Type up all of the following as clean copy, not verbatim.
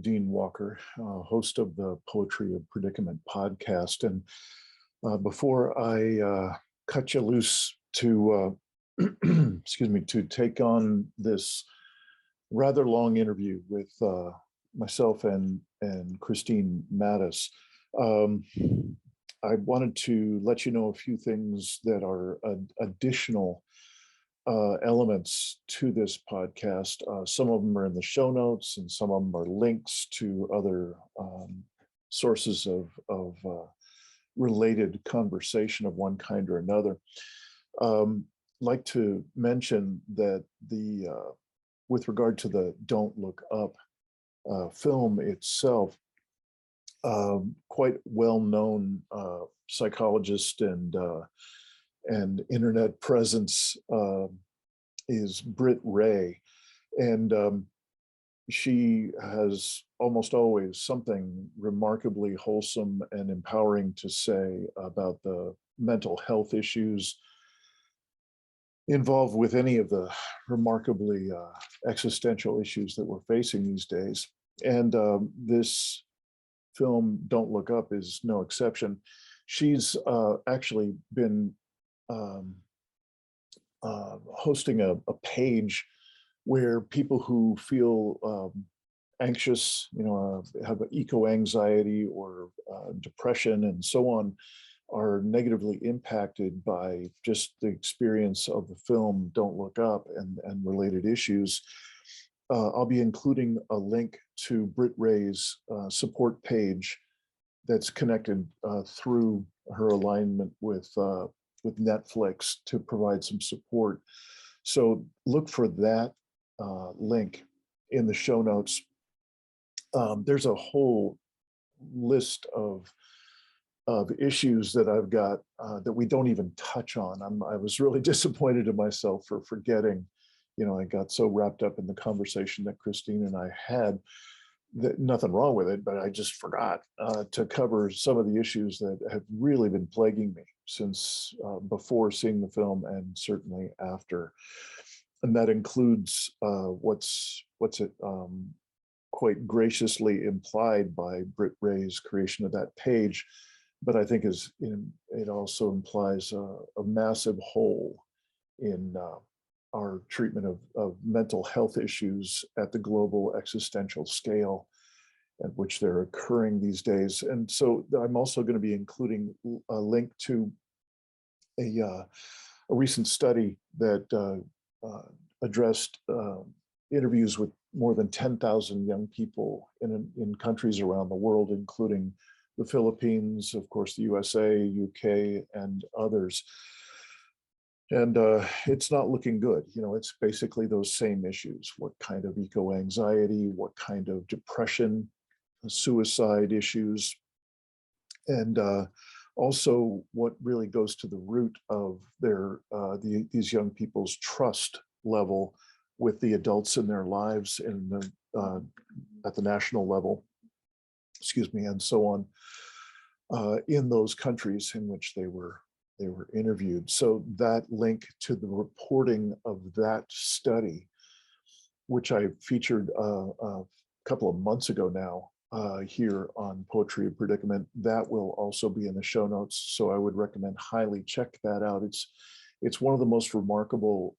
Dean Walker, host of the Poetry of Predicament podcast. And before I cut you loose to, excuse me, to take on this rather long interview with myself and Kristine Mattis, I wanted to let you know a few things that are additional elements to this podcast. Some of them are in the show notes, and some of them are links to other sources of related conversation of one kind or another. Like to mention that with regard to the Don't Look Up film itself, quite well-known psychologist and internet presence is Britt Wray, and she has almost always something remarkably wholesome and empowering to say about the mental health issues involved with any of the remarkably existential issues that we're facing these days. And this film, Don't Look Up, is no exception. She's actually been hosting a page where people who feel anxious, have eco-anxiety or depression and so on, are negatively impacted by just the experience of the film Don't Look Up and related issues. I'll be including a link to Britt Wray's support page that's connected through her alignment with Netflix to provide some support. So look for that link in the show notes. There's a whole list of issues that I've got that we don't even touch on. I was really disappointed in myself for forgetting. I got so wrapped up in the conversation that Kristine and I had, that nothing wrong with it, but I just forgot to cover some of the issues that have really been plaguing me since before seeing the film and certainly after. And that includes what's quite graciously implied by Britt Wray's creation of that page, but I think it also implies a massive hole in our treatment of mental health issues at the global existential scale at which they're occurring these days. And so I'm also going to be including a link to a recent study that addressed interviews with more than 10,000 young people in countries around the world, including the Philippines, of course, the USA, UK, and others. And it's not looking good. It's basically those same issues. What kind of eco-anxiety, what kind of depression, suicide issues, and also what really goes to the root of these young people's trust level with the adults in their lives and at the national level, and so on, in those countries in which they were interviewed. So that link to the reporting of that study, which I featured a couple of months ago now here on Poetry of Predicament, that will also be in the show notes. So I would recommend highly check that out. It's one of the most remarkable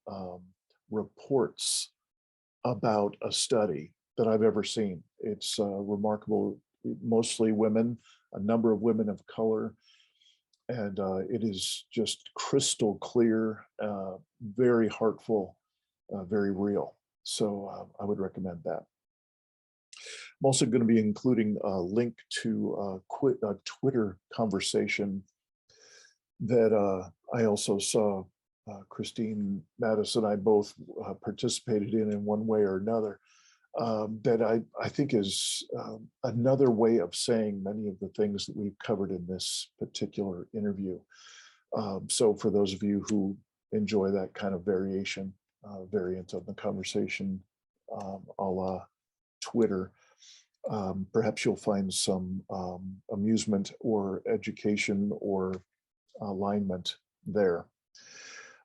reports about a study that I've ever seen. It's remarkable, mostly women, a number of women of color, and it is just crystal clear, very heartful, very real. So I would recommend that. I'm also going to be including a link to a Twitter conversation that I also saw Kristine Mattis and I both participated in one way or another, that I think is another way of saying many of the things that we've covered in this particular interview. So for those of you who enjoy that kind of variant of the conversation, a la Twitter, perhaps you'll find some amusement or education or alignment there.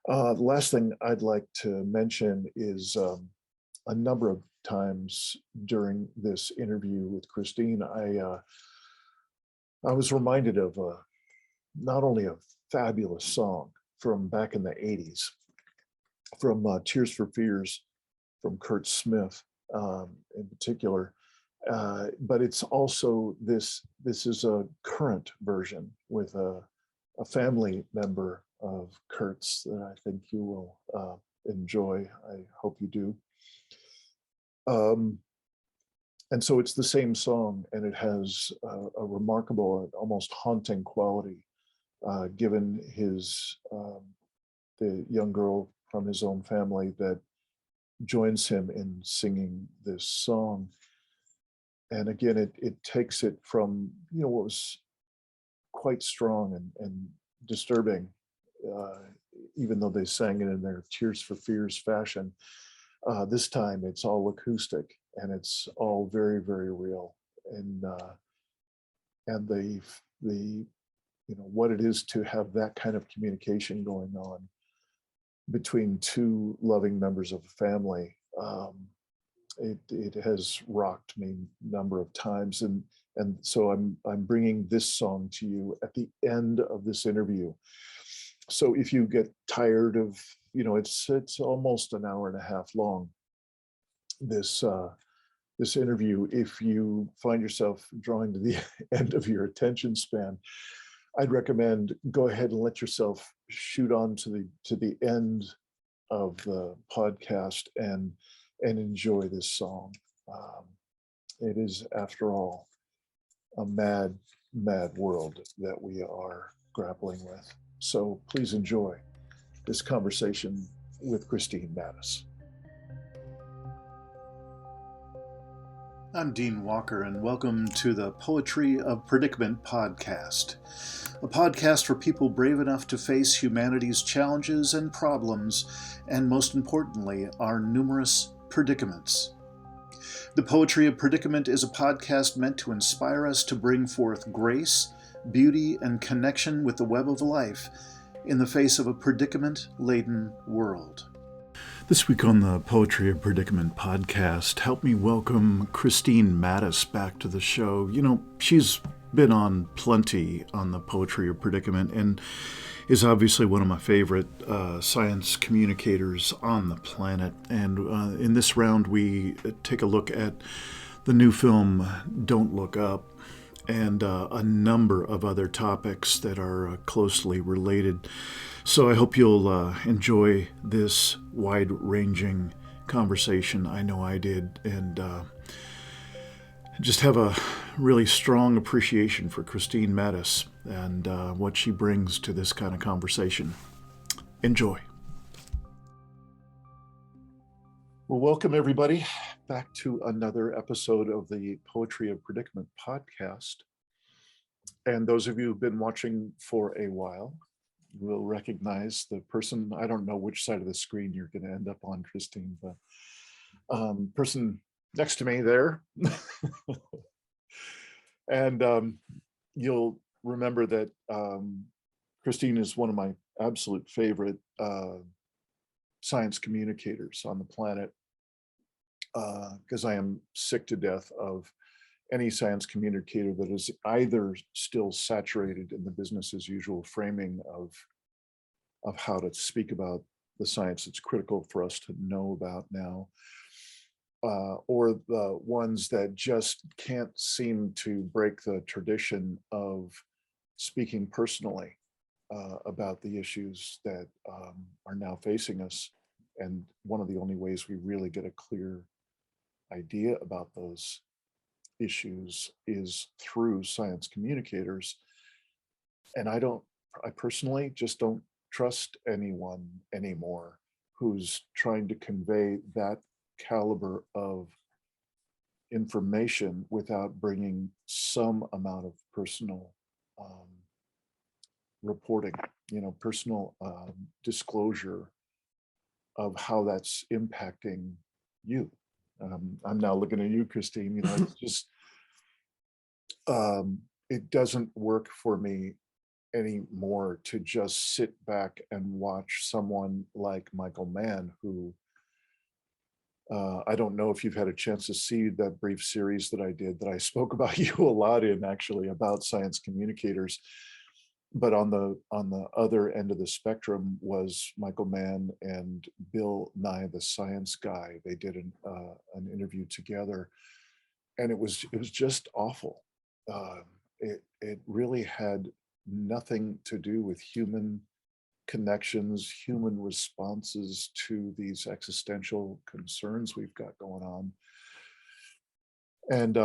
The last thing I'd like to mention is a number of times during this interview with Kristine, I was reminded of not only a fabulous song from back in the 80s, from Tears for Fears, from Kurt Smith in particular, but it's also this is a current version with a family member of Kurt's that I think you will enjoy. I hope you do. And so it's the same song, and it has a remarkable, almost haunting quality, given the young girl from his own family that joins him in singing this song. And again, it takes it from, what was quite strong and disturbing, even though they sang it in their Tears for Fears fashion. This time it's all acoustic, and it's all very, very real. And the what it is to have that kind of communication going on between two loving members of a family. It has rocked me a number of times, and so I'm bringing this song to you at the end of this interview. So if you get tired of, it's almost an hour and a half long, this interview. If you find yourself drawing to the end of your attention span, I'd recommend go ahead and let yourself shoot on to the end of the podcast and enjoy this song. It is, after all, a mad, mad world that we are grappling with. So please enjoy this conversation with Kristine Mattis. I'm Dean Walker, and welcome to the Poetry of Predicament podcast, a podcast for people brave enough to face humanity's challenges and problems, and most importantly, our numerous predicaments. The Poetry of Predicament is a podcast meant to inspire us to bring forth grace, beauty, and connection with the web of life in the face of a predicament-laden world. This week on the Poetry of Predicament podcast, help me welcome Kristine Mattis back to the show. She's been on plenty on the Poetry of Predicament and is obviously one of my favorite science communicators on the planet. And in this round, we take a look at the new film, Don't Look Up, and a number of other topics that are closely related. So I hope you'll enjoy this wide-ranging conversation. I know I did, and just have a really strong appreciation for Kristine Mattis and what she brings to this kind of conversation. Enjoy. Well, welcome everybody back to another episode of the Poetry of Predicament podcast. And those of you who've been watching for a while will recognize the person. I don't know which side of the screen you're going to end up on, Kristine, but person next to me there. And you'll remember that Kristine is one of my absolute favorite science communicators on the planet, because I am sick to death of any science communicator that is either still saturated in the business as usual framing of how to speak about the science that's critical for us to know about now, or the ones that just can't seem to break the tradition of speaking personally about the issues that are now facing us. And one of the only ways we really get a clear idea about those issues is through science communicators. And I personally just don't trust anyone anymore who's trying to convey that caliber of information without bringing some amount of personal reporting, personal disclosure of how that's impacting you. I'm now looking at you, Kristine. It's just it doesn't work for me anymore to just sit back and watch someone like Michael Mann, who I don't know if you've had a chance to see that brief series that I did, that I spoke about you a lot in, actually, about science communicators. But on the other end of the spectrum was Michael Mann and Bill Nye, the science guy. They did an interview together, and it was just awful. It really had nothing to do with human connections, human responses to these existential concerns we've got going on. And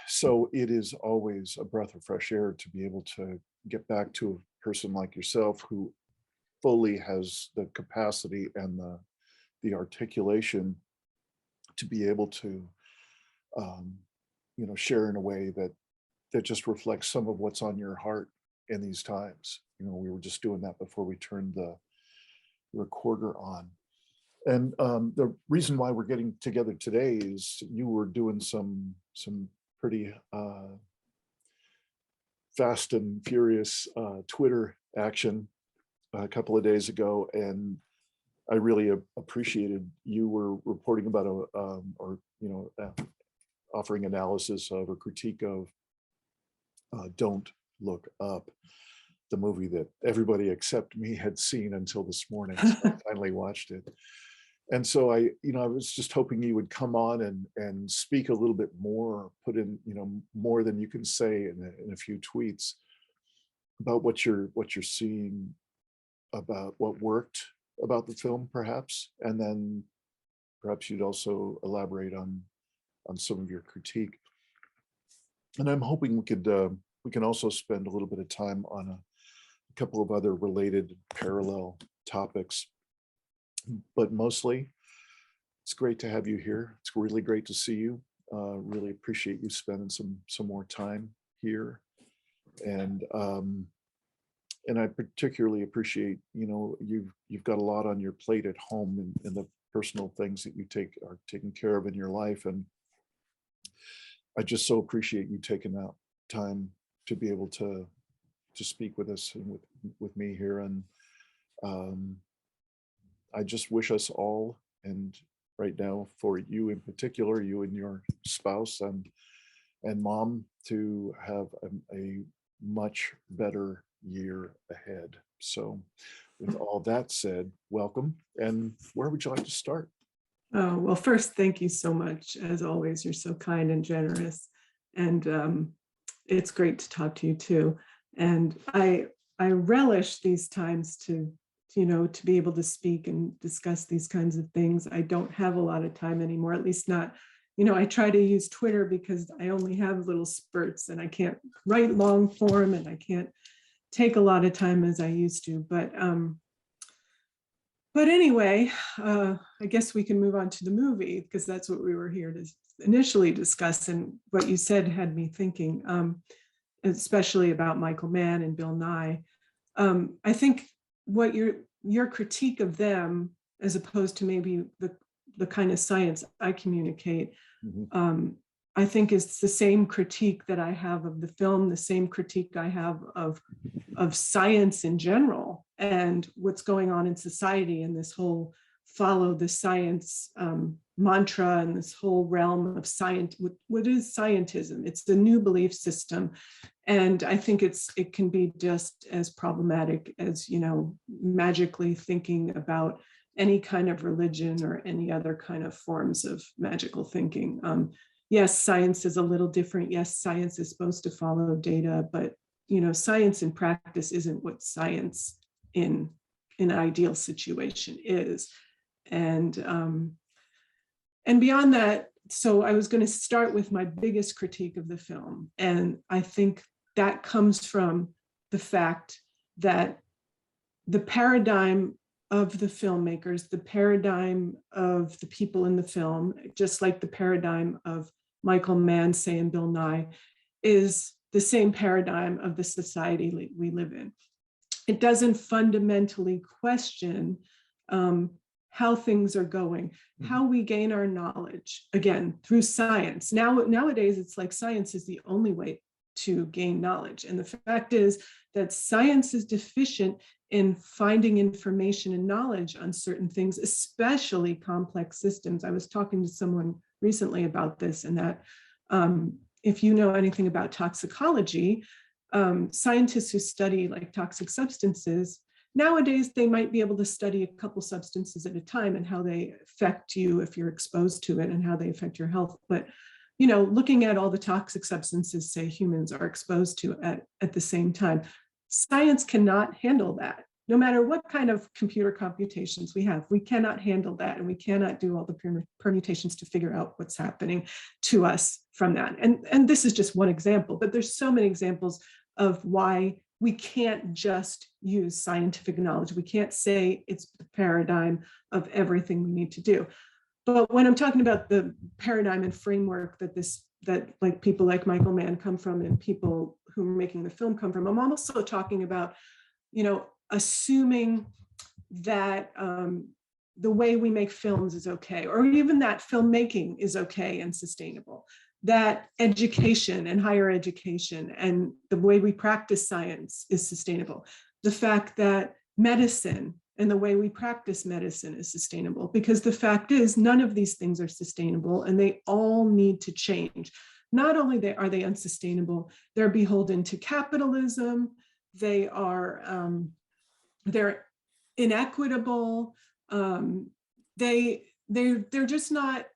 so it is always a breath of fresh air to be able to get back to a person like yourself who fully has the capacity and the articulation to be able to, share in a way that just reflects some of what's on your heart in these times. We were just doing that before we turned the recorder on. And the reason why we're getting together today is you were doing some pretty fast and furious Twitter action a couple of days ago, and I really appreciated you were reporting about offering analysis of or critique of Don't Look Up, the movie that everybody except me had seen until this morning. So I finally watched it. And so I was just hoping you would come on and speak a little bit more, put in, more than you can say in a few tweets about what you're seeing, about what worked about the film, perhaps, and then perhaps you'd also elaborate on some of your critique. And I'm hoping we can also spend a little bit of time on a couple of other related parallel topics. But mostly, it's great to have you here. It's really great to see you. Really appreciate you spending some more time here, and I particularly appreciate you've got a lot on your plate at home and the personal things that you are taking care of in your life, and I just so appreciate you taking that time to be able to speak with us and with me here, and I just wish us all, and right now for you in particular, you and your spouse and mom, to have a much better year ahead. So with all that said, welcome. And where would you like to start? Oh, well, first, thank you so much. As always, you're so kind and generous. And it's great to talk to you too. And I relish these times to be able to speak and discuss these kinds of things. I don't have a lot of time anymore, at least not, I try to use Twitter because I only have little spurts and I can't write long form and I can't take a lot of time as I used to. But anyway, I guess we can move on to the movie because that's what we were here to initially discuss. And what you said had me thinking, especially about Michael Mann and Bill Nye. I think what your critique of them, as opposed to maybe the kind of science I communicate, I think is the same critique that I have of the film, the same critique I have of science in general and what's going on in society, and this whole follow the science mantra and this whole realm of science. What is scientism? It's the new belief system. And I think it can be just as problematic as, magically thinking about any kind of religion or any other kind of forms of magical thinking. Yes, science is a little different. Yes, science is supposed to follow data, but science in practice isn't what science in an ideal situation is. And beyond that, so I was going to start with my biggest critique of the film. And I think that comes from the fact that the paradigm of the filmmakers, the paradigm of the people in the film, just like the paradigm of Michael Mann, say, and Bill Nye, is the same paradigm of the society we live in. It doesn't fundamentally question how things are going, how we gain our knowledge, again, through science. Nowadays, it's like science is the only way to gain knowledge. And the fact is that science is deficient in finding information and knowledge on certain things, especially complex systems. I was talking to someone recently about this, and that if you know anything about toxicology, scientists who study like toxic substances, nowadays they might be able to study a couple substances at a time and how they affect you if you're exposed to it and how they affect your health. But looking at all the toxic substances, say, humans are exposed to at the same time, science cannot handle that. No matter what kind of computer computations we have, we cannot handle that, and we cannot do all the permutations to figure out what's happening to us from that. And this is just one example, but there's so many examples of why we can't just use scientific knowledge. We can't say it's the paradigm of everything we need to do. But when I'm talking about the paradigm and framework that like people like Michael Mann come from and people who are making the film come from, I'm also talking about, assuming that the way we make films is okay, or even that filmmaking is okay and sustainable, that education and higher education and the way we practice science is sustainable, the fact that medicine and the way we practice medicine is sustainable, because the fact is none of these things are sustainable and they all need to change. Not only are they unsustainable, they're beholden to capitalism, they're inequitable, they're just not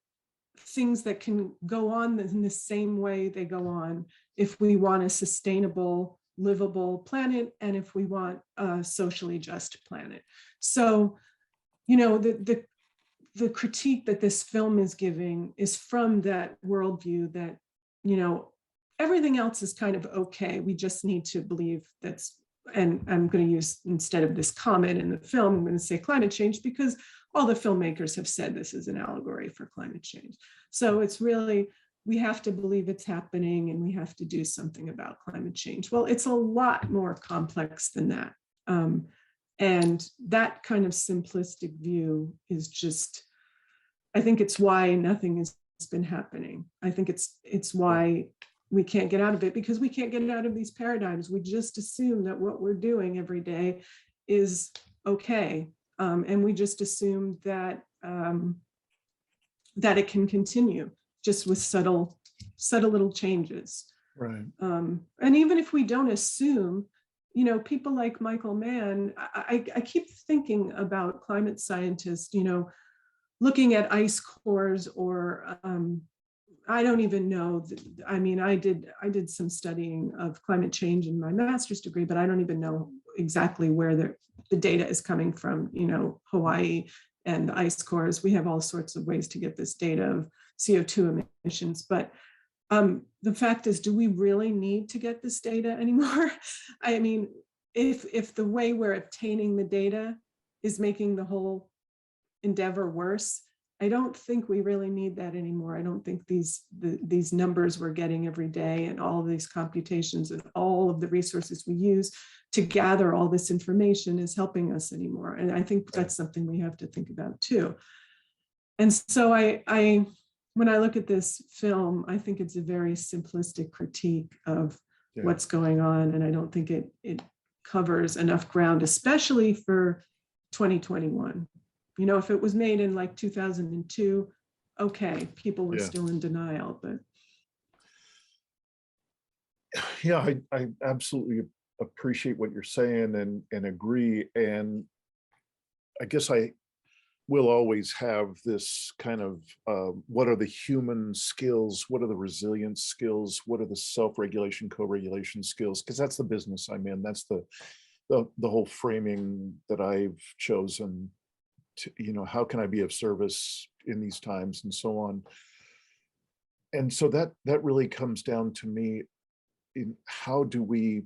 things that can go on in the same way they go on if we want a sustainable, livable planet and if we want a socially just planet. So, the critique that this film is giving is from that worldview that, everything else is kind of okay. We just need to believe that's, and I'm going to use, instead of this comment in the film, I'm going to say climate change, because all the filmmakers have said this is an allegory for climate change. So it's really, we have to believe it's happening and we have to do something about climate change. Well, it's a lot more complex than that. And that kind of simplistic view is just, I think it's why nothing has been happening. I think it's why we can't get out of it, because we can't get out of these paradigms. We just assume that what we're doing every day is okay. And we just assume that that it can continue just with subtle little changes. Right. And even if we don't assume, people like Michael Mann, I keep thinking about climate scientists, looking at ice cores, or I don't even know. I mean, I did some studying of climate change in my master's degree, but I don't even know exactly where the data is coming from, Hawaii and the ice cores. We have all sorts of ways to get this data of CO2 emissions. But the fact is, do we really need to get this data anymore? I mean, if the way we're obtaining the data is making the whole endeavor worse, I don't think we really need that anymore. I don't think these numbers we're getting every day and all of these computations and all of the resources we use to gather all this information is helping us anymore. And I think that's something we have to think about too. And so when I look at this film, I think it's a very simplistic critique of what's going on. And I don't think it covers enough ground, especially for 2021. If it was made in like 2002, okay, people were still in denial, but. Yeah, I absolutely appreciate what you're saying and agree. And I guess I will always have this kind of, what are the human skills? What are the resilience skills? What are the self-regulation, co-regulation skills? Because that's the business I'm in. That's the whole framing that I've chosen. How can I be of service in these times and so on. And so that really comes down to me in how do we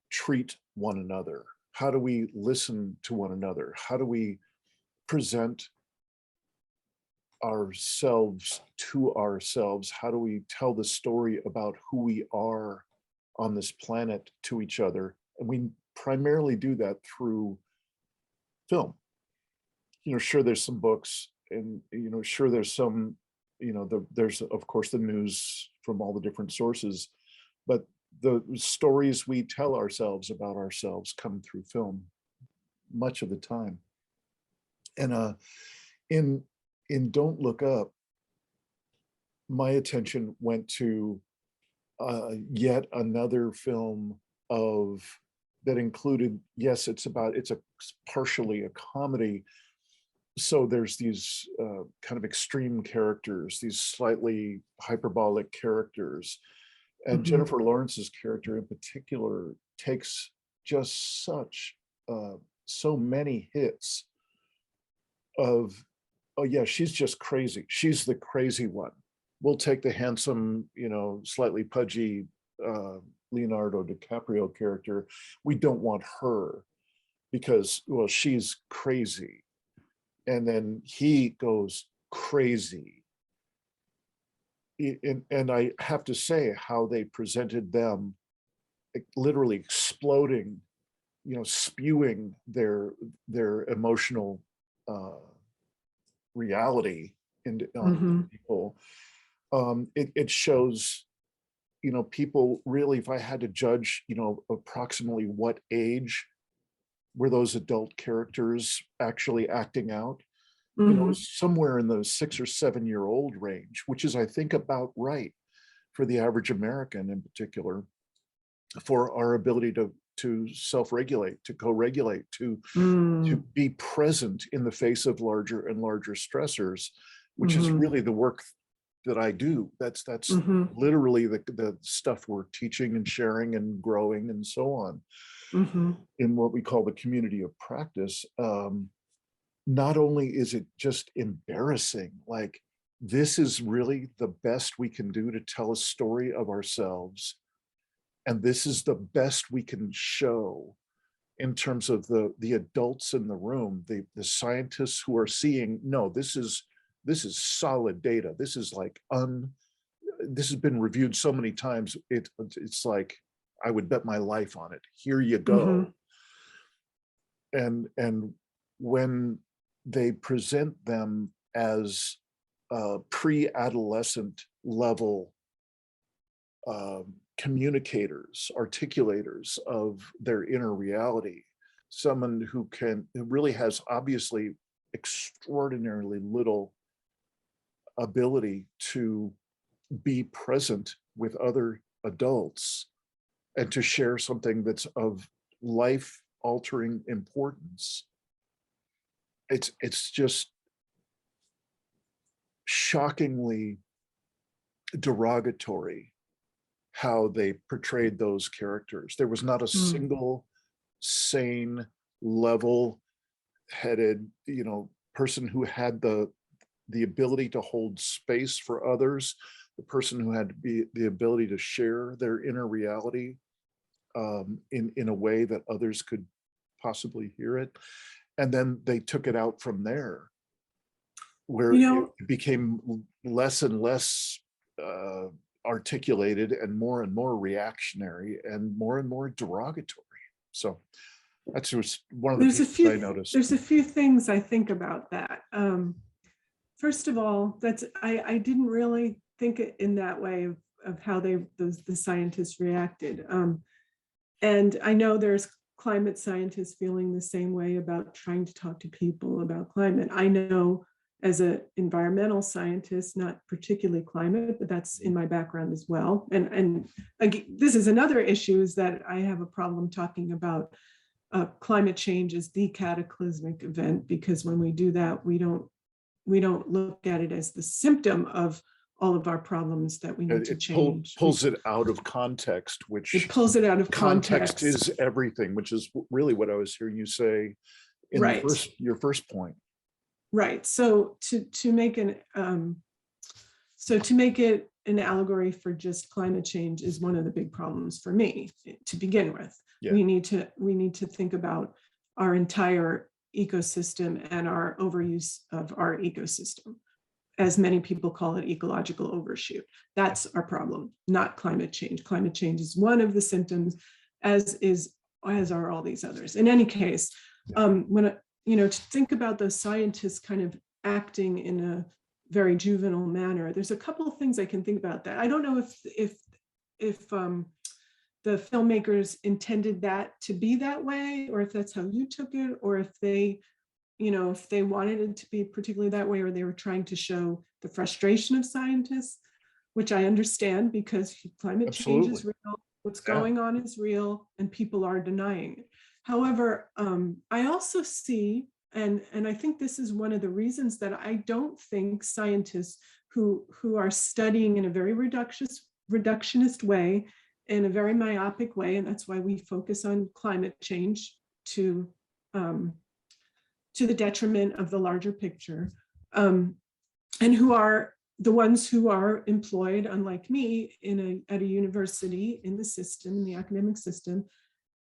treat one another? How do we listen to one another? How do we present ourselves to ourselves? How do we tell the story about who we are on this planet to each other? And we primarily do that through film. Sure, there's some books, and sure, there's some there's of course the news from all the different sources, but the stories we tell ourselves about ourselves come through film much of the time. And in Don't Look Up, my attention went to yet another film that included, yes, it's partially a comedy. So there's these kind of extreme characters, these slightly hyperbolic characters. And Jennifer Lawrence's character in particular takes just so many hits of, oh yeah, she's just crazy. She's the crazy one. We'll take the handsome, slightly pudgy Leonardo DiCaprio character. We don't want her because, well, she's crazy. And then he goes crazy. And I have to say how they presented them, literally exploding, spewing their emotional reality on people. It shows, people really, if I had to judge, approximately what age were those adult characters actually acting out, somewhere in the 6 or 7 year old range, which is, I think, about right for the average American in particular, for our ability to self-regulate, to co-regulate, to be present in the face of larger and larger stressors, which is really the work that I do. That's literally the stuff we're teaching and sharing and growing and so on in what we call the community of practice. Not only is it just embarrassing, like this is really the best we can do to tell a story of ourselves, and this is the best we can show in terms of the adults in the room, the scientists who are seeing, no, this is solid data. This is like this has been reviewed so many times. It's like I would bet my life on it. Here you go. And when they present them as pre-adolescent level communicators, articulators of their inner reality, someone who really has obviously extraordinarily little ability to be present with other adults and to share something that's of life-altering importance. It's just shockingly derogatory how they portrayed those characters. There was not a single sane, level-headed, person who had the ability to hold space for others, the person who had the ability to share their inner reality in a way that others could possibly hear it. And then they took it out from there, where it became less and less articulated and more reactionary and more derogatory. So that's just one of the things I noticed. There's a few things I think about that. First of all, I didn't really think it in that way of how the scientists reacted. And I know there's climate scientists feeling the same way about trying to talk to people about climate. I know as an environmental scientist, not particularly climate, but that's in my background as well. And again, this is another issue, is that I have a problem talking about climate change as the cataclysmic event, because when we do that, we don't look at it as the symptom of all of our problems that we need to change. Pulls it out of context, which it pulls it out of context. Is everything, which is really what I was hearing you say in your first point. Right. So to make it an allegory for just climate change is one of the big problems for me to begin with. Yeah. We need to think about our entire ecosystem and our overuse of our ecosystem. As many people call it, ecological overshoot. That's our problem, not climate change. Climate change is one of the symptoms, as are all these others. In any case, when to think about those scientists kind of acting in very juvenile manner. There's a couple of things I can think about that. I don't know if the filmmakers intended that to be that way, or if that's how you took it, or if they, if they wanted it to be particularly that way, or they were trying to show the frustration of scientists, which I understand because climate change is real, what's going on is real, and people are denying it. However, I also see, and I think this is one of the reasons that I don't think scientists who are studying in a very reductionist way, in a very myopic way, and that's why we focus on climate change to the detriment of the larger picture, and who are the ones who are employed, unlike me, at a university, in the system, in the academic system.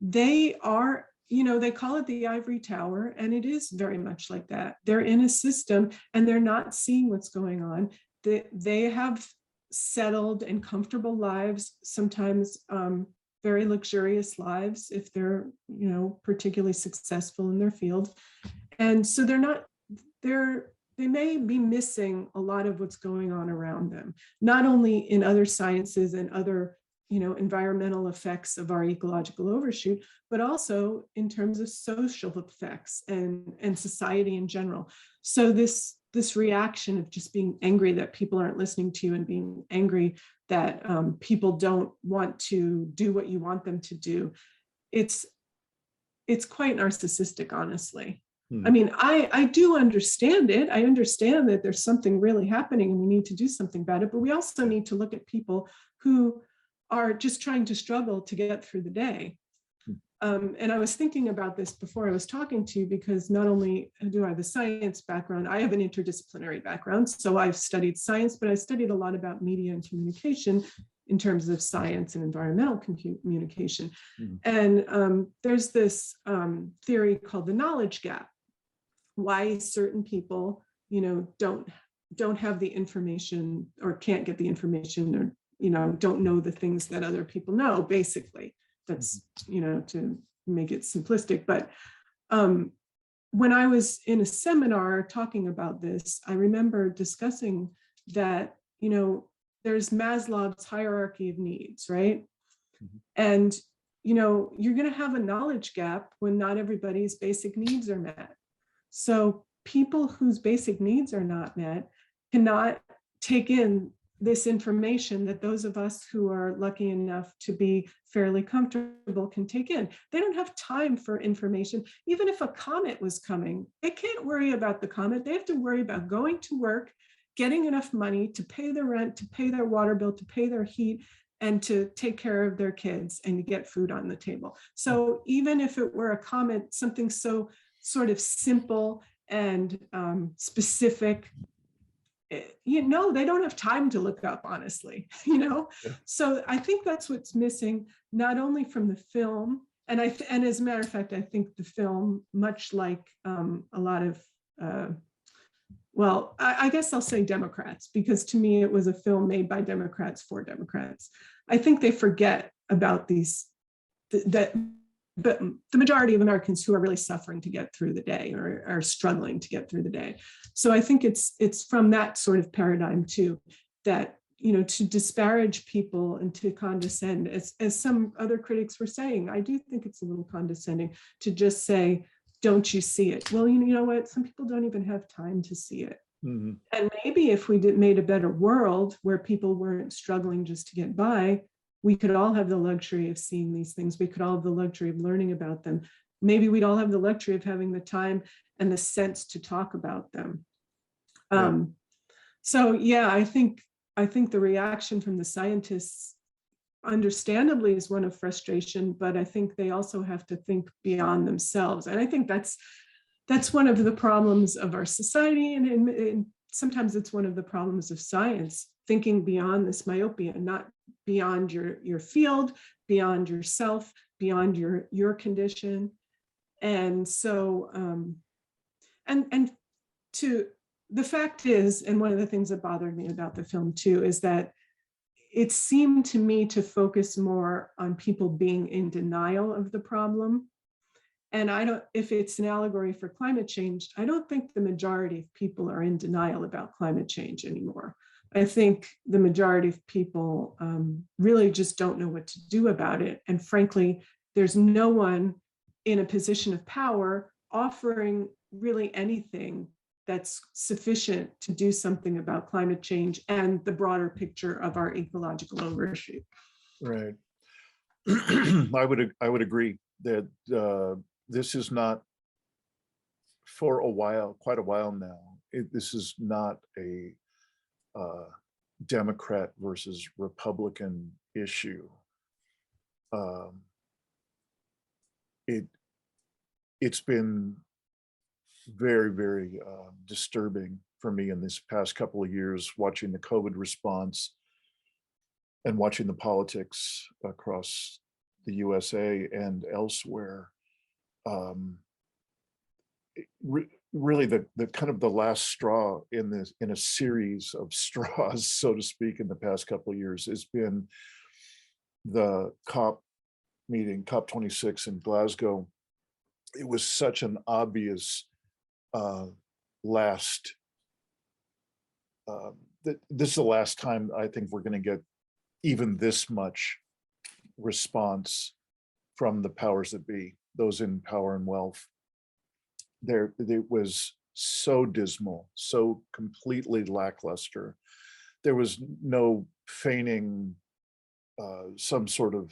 They are, they call it the ivory tower, and it is very much like that. They're in a system and they're not seeing what's going on. They have settled and comfortable lives, sometimes very luxurious lives if they're, particularly successful in their field. And so they may be missing a lot of what's going on around them, not only in other sciences and other, environmental effects of our ecological overshoot, but also in terms of social effects and society in general. So this reaction of just being angry that people aren't listening to you, and being angry that people don't want to do what you want them to do, it's quite narcissistic, honestly. I mean, I do understand it. I understand that there's something really happening and we need to do something about it, but we also need to look at people who are just trying to struggle to get through the day. And I was thinking about this before I was talking to you, because not only do I have a science background, I have an interdisciplinary background. So I've studied science, but I studied a lot about media and communication in terms of science and environmental communication. And there's this theory called the knowledge gap. Why certain people, don't have the information, or can't get the information, or, don't know the things that other people know, basically. That's, to make it simplistic. But when I was in a seminar talking about this, I remember discussing that, there's Maslow's hierarchy of needs, right? And, you're going to have a knowledge gap when not everybody's basic needs are met. So people whose basic needs are not met cannot take in this information that those of us who are lucky enough to be fairly comfortable can take in. They don't have time for information. Even if a comet was coming, they can't worry about the comet. They have to worry about going to work, getting enough money to pay their rent, to pay their water bill, to pay their heat, and to take care of their kids and to get food on the table. So even if it were a comet, something so sort of simple and specific, they don't have time to look up, honestly, So I think that's what's missing, not only from the film, and as a matter of fact, I think the film, much like a lot of, I guess I'll say Democrats, because to me it was a film made by Democrats for Democrats. I think they forget about but the majority of Americans who are really suffering to get through the day, or are struggling to get through the day. So I think it's from that sort of paradigm too, that, to disparage people and to condescend, as some other critics were saying, I do think it's a little condescending to just say, don't you see it? Well, you know what? Some people don't even have time to see it. And maybe if we made a better world where people weren't struggling just to get by, we could all have the luxury of seeing these things. We could all have the luxury of learning about them. Maybe we'd all have the luxury of having the time and the sense to talk about them. So yeah, I think the reaction from the scientists, understandably, is one of frustration, but I think they also have to think beyond themselves. And I think that's one of the problems of our society, and sometimes it's one of the problems of science, thinking beyond this myopia, not beyond your field, beyond yourself, beyond your condition. And so, and the fact is, and one of the things that bothered me about the film too, is that it seemed to me to focus more on people being in denial of the problem And if it's an allegory for climate change, I don't think the majority of people are in denial about climate change anymore. I think the majority of people really just don't know what to do about it. And frankly, there's no one in a position of power offering really anything that's sufficient to do something about climate change and the broader picture of our ecological overshoot. Right. I would agree that this is not, for a while, quite a while now, this is not a Democrat versus Republican issue. It's been very, very disturbing for me in this past couple of years, watching the COVID response and watching the politics across the USA and elsewhere. Really the kind of the last straw in a series of straws, so to speak, in the past couple of years has been the COP meeting, COP26 in Glasgow. It was such an obvious last, this is the last time I think we're going to get even this much response from the powers that be, those in power and wealth. It was so dismal, so completely lackluster. There was no feigning some sort of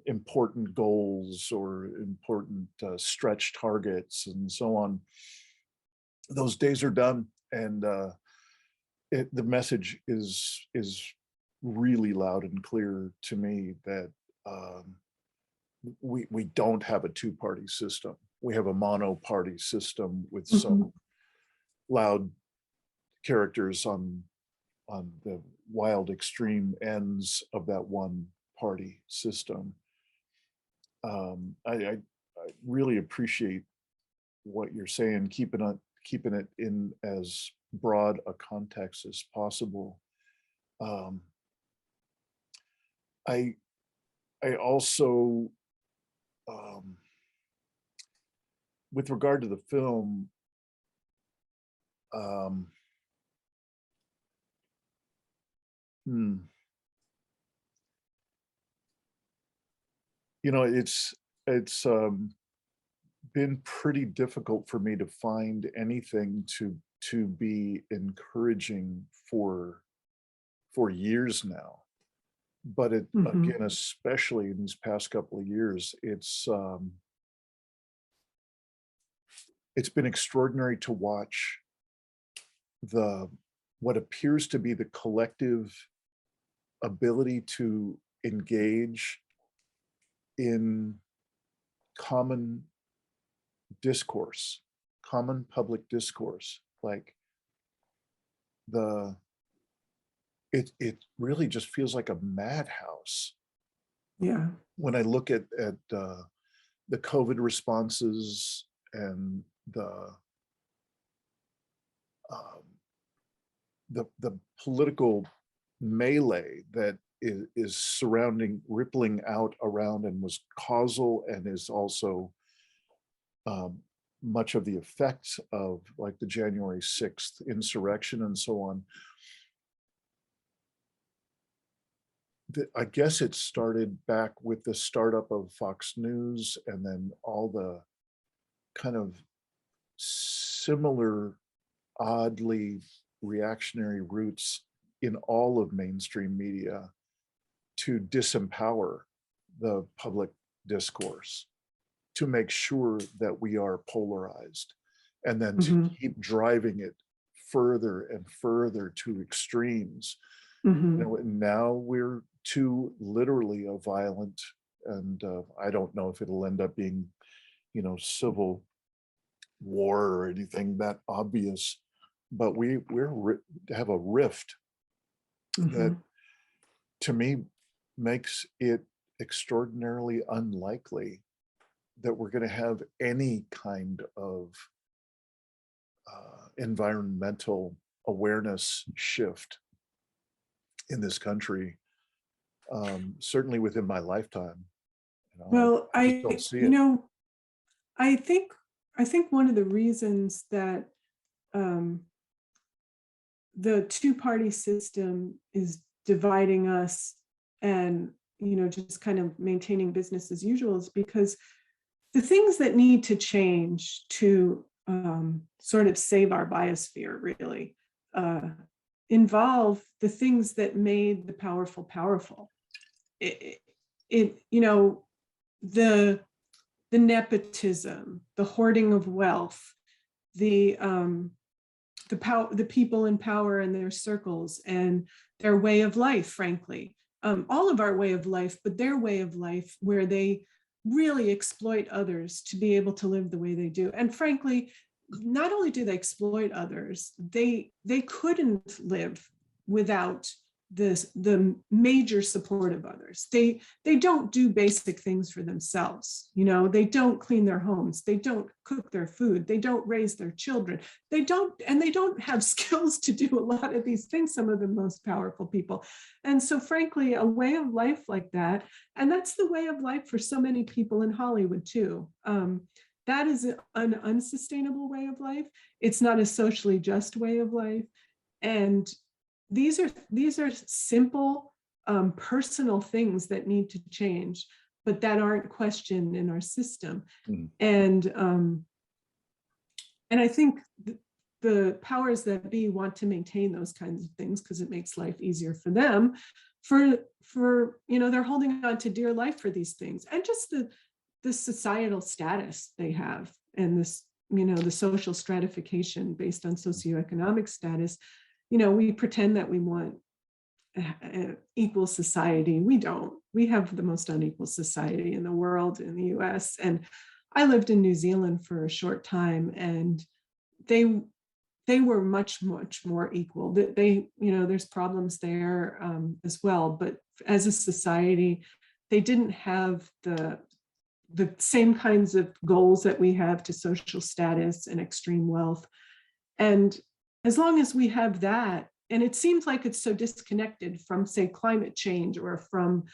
important goals or important stretch targets and so on. Those days are done, and the message is really loud and clear to me that we don't have a two-party system. We have a mono-party system with some loud characters on the wild extreme ends of that one party system. I really appreciate what you're saying, keeping it in as broad a context as possible. I also, with regard to the film, you know, it's been pretty difficult for me to find anything to be encouraging for years now. But again, especially in these past couple of years, it's been extraordinary to watch what appears to be the collective ability to engage in common discourse, common public discourse. Like it really just feels like a madhouse. Yeah. When I look at the COVID responses and the political melee that is surrounding, rippling out around, and was causal, and is also much of the effects of, like, the January 6th insurrection and so on. I guess it started back with the startup of Fox News, and then all the kind of similar, oddly reactionary roots in all of mainstream media to disempower the public discourse, to make sure that we are polarized, and then to keep driving it further and further to extremes. You know, and now we're to literally a violent, and I don't know if it'll end up being, you know, civil war or anything that obvious, but we have a rift that, to me, makes it extraordinarily unlikely that we're going to have any kind of environmental awareness shift in this country, certainly within my lifetime. You know, Well, I just don't see it. you know, I think one of the reasons that um, the two-party system is dividing us and, just kind of maintaining business as usual is because the things that need to change to sort of save our biosphere really uh, involve the things that made the powerful powerful. It the nepotism, the hoarding of wealth, the the people in power and their circles and their way of life, frankly, all of our way of life, but their way of life where they really exploit others to be able to live the way they do. And frankly, not only do they exploit others, they couldn't live without the major support of others. They don't do basic things for themselves. They don't clean their homes, they don't cook their food, they don't raise their children, they don't have skills to do a lot of these things, some of the most powerful people. And so frankly, a way of life like that, and that's the way of life for so many people in Hollywood too. That is an unsustainable way of life. It's not a socially just way of life. And these are simple personal things that need to change, but that aren't questioned in our system. And I think the powers that be want to maintain those kinds of things because it makes life easier for them. For they're holding on to dear life for these things, and just the societal status they have, and this the social stratification based on socioeconomic status. We pretend that we want equal society. We don't. We have the most unequal society in the world, in the US. And I lived in New Zealand for a short time, and they were much, much more equal. There's problems there as well, but as a society, they didn't have the same kinds of goals that we have to social status and extreme wealth. And as long as we have that, and it seems like it's so disconnected from, say, climate change or from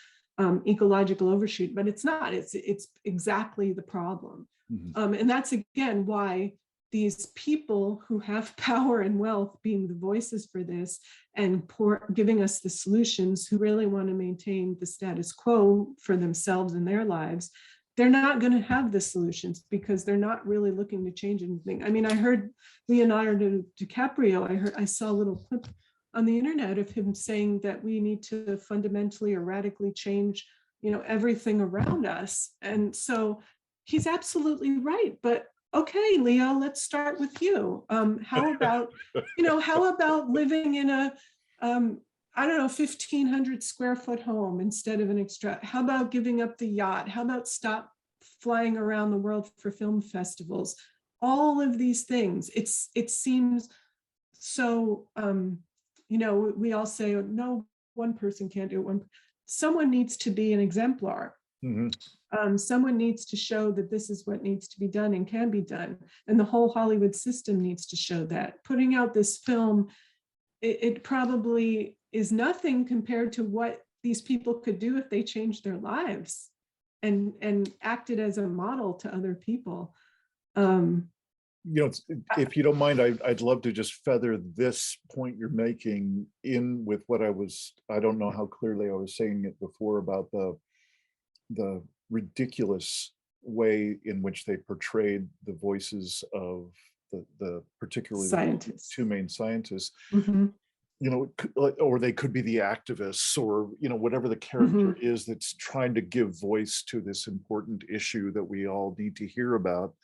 ecological overshoot, but it's not. It's exactly the problem. And that's, again, why these people who have power and wealth being the voices for this and giving us the solutions, who really want to maintain the status quo for themselves and their lives, they're not going to have the solutions because they're not really looking to change anything. I mean, I heard Leonardo DiCaprio, I saw a little clip on the internet of him saying that we need to fundamentally or radically change, everything around us. And so he's absolutely right. But okay, Leo, let's start with you. How about living in a, I don't know, 1,500 square foot home instead of an extra? How about giving up the yacht? How about stop flying around the world for film festivals? All of these things. It seems so, we all say, oh, no, one person can't do it. Someone needs to be an exemplar. Someone needs to show that this is what needs to be done and can be done. And the whole Hollywood system needs to show that. Putting out this film, it probably is nothing compared to what these people could do if they changed their lives and acted as a model to other people. If you don't mind, I'd love to just feather this point you're making in with what I don't know how clearly I was saying it before about the ridiculous way in which they portrayed the voices of the particularly scientists. The two main scientists. Or they could be the activists, or whatever the character is that's trying to give voice to this important issue that we all need to hear about.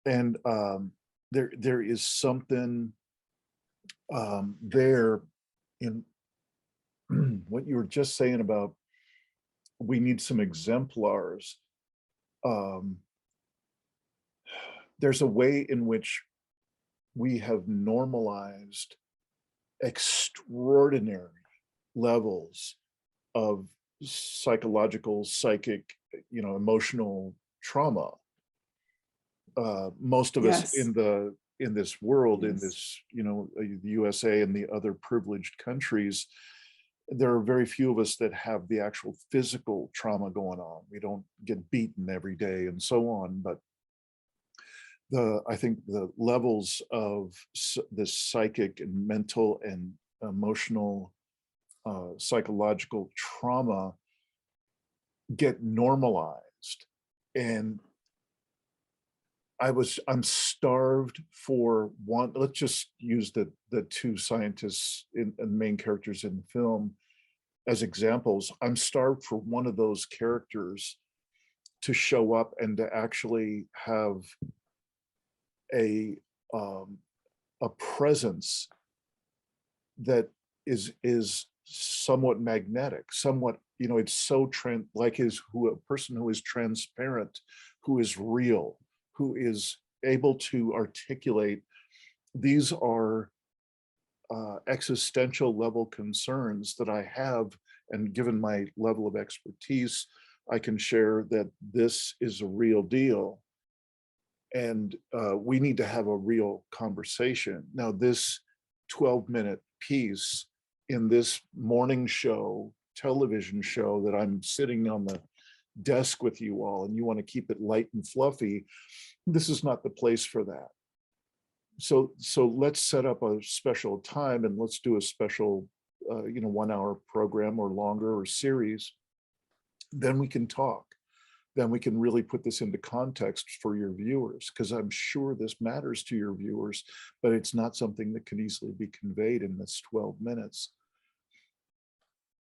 And there is something there in what you were just saying about we need some exemplars. There's a way in which we have normalized extraordinary levels of psychological, psychic, emotional trauma. Most of us in this world, in this, the USA and the other privileged countries, there are very few of us that have the actual physical trauma going on. We don't get beaten every day and so on, but I think the levels of the psychic and mental and emotional, psychological trauma get normalized. And I'm starved for one. Let's just use the two scientists and main characters in the film as examples. I'm starved for one of those characters to show up and to actually have a presence that is somewhat magnetic, somewhat, it's so like a person who is transparent, who is real, who is able to articulate these are existential level concerns that I have, and given my level of expertise, I can share that this is a real deal. And we need to have a real conversation. Now, this 12-minute piece in this morning show, television show that I'm sitting on the desk with you all, and you want to keep it light and fluffy, this is not the place for that. So let's set up a special time and let's do a special 1-hour program or longer or series. Then we can talk. Then we can really put this into context for your viewers, because I'm sure this matters to your viewers, but it's not something that can easily be conveyed in this 12 minutes.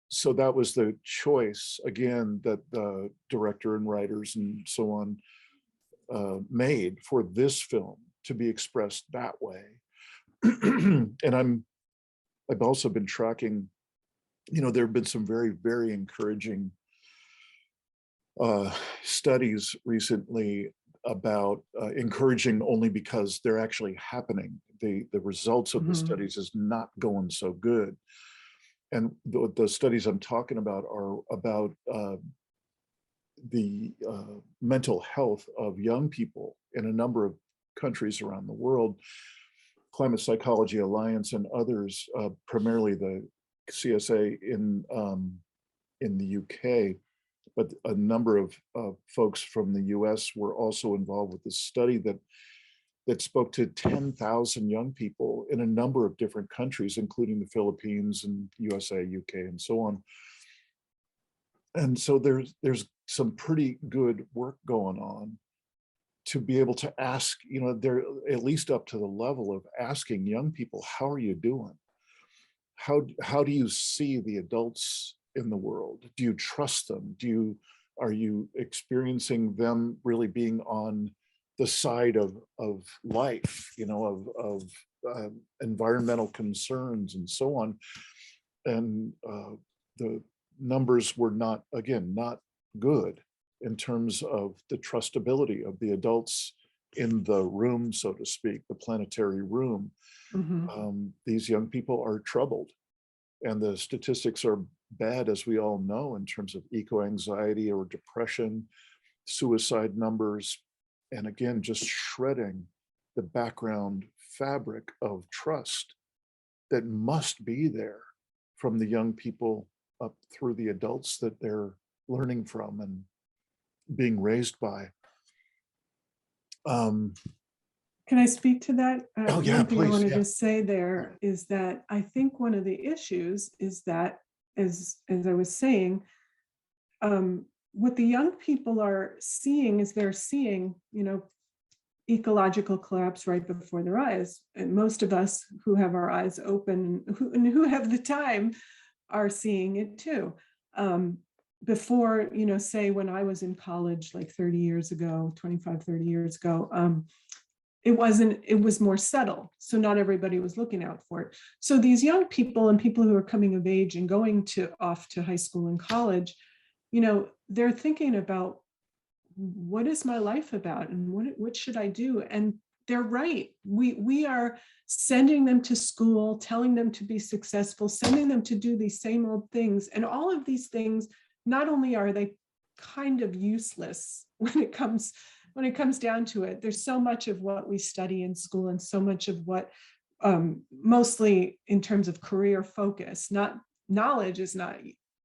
So that was the choice, again, that the director and writers and so on made for this film to be expressed that way. And I've also been tracking, there have been some very, very encouraging studies recently about encouraging only because they're actually happening. The results of the studies is not going so good. And the studies I'm talking about are about the mental health of young people in a number of countries around the world. Climate Psychology Alliance and others, primarily the CSA in the UK, but a number of folks from the US were also involved with this study that spoke to 10,000 young people in a number of different countries, including the Philippines and USA, UK, and so on. And so there's some pretty good work going on to be able to ask, they're at least up to the level of asking young people, how are you doing? How do you see the adults in the world? Do you trust them? Are you experiencing them really being on the side of life, of environmental concerns and so on? And the numbers were not good in terms of the trustability of the adults in the room, so to speak, the planetary room. These young people are troubled, and the statistics are bad, as we all know, in terms of eco-anxiety or depression, suicide numbers, and again, just shredding the background fabric of trust that must be there from the young people up through the adults that they're learning from and being raised by. Can I speak to that? Oh yeah, one thing please. I wanted Yeah. to say there is that I think one of the issues is that, as I was saying, what the young people are seeing is they're seeing, ecological collapse right before their eyes. And most of us who have our eyes open and who have the time are seeing it too. Before, say when I was in college, like 30 years ago, 25, 30 years ago, it was more subtle. So not everybody was looking out for it. So these young people and people who are coming of age and going off to high school and college, they're thinking about, what is my life about and what should I do? And they're right. We are sending them to school, telling them to be successful, sending them to do these same old things. And all of these things, not only are they kind of useless when it comes down to it, there's so much of what we study in school and so much of what, mostly in terms of career focus, not knowledge is not,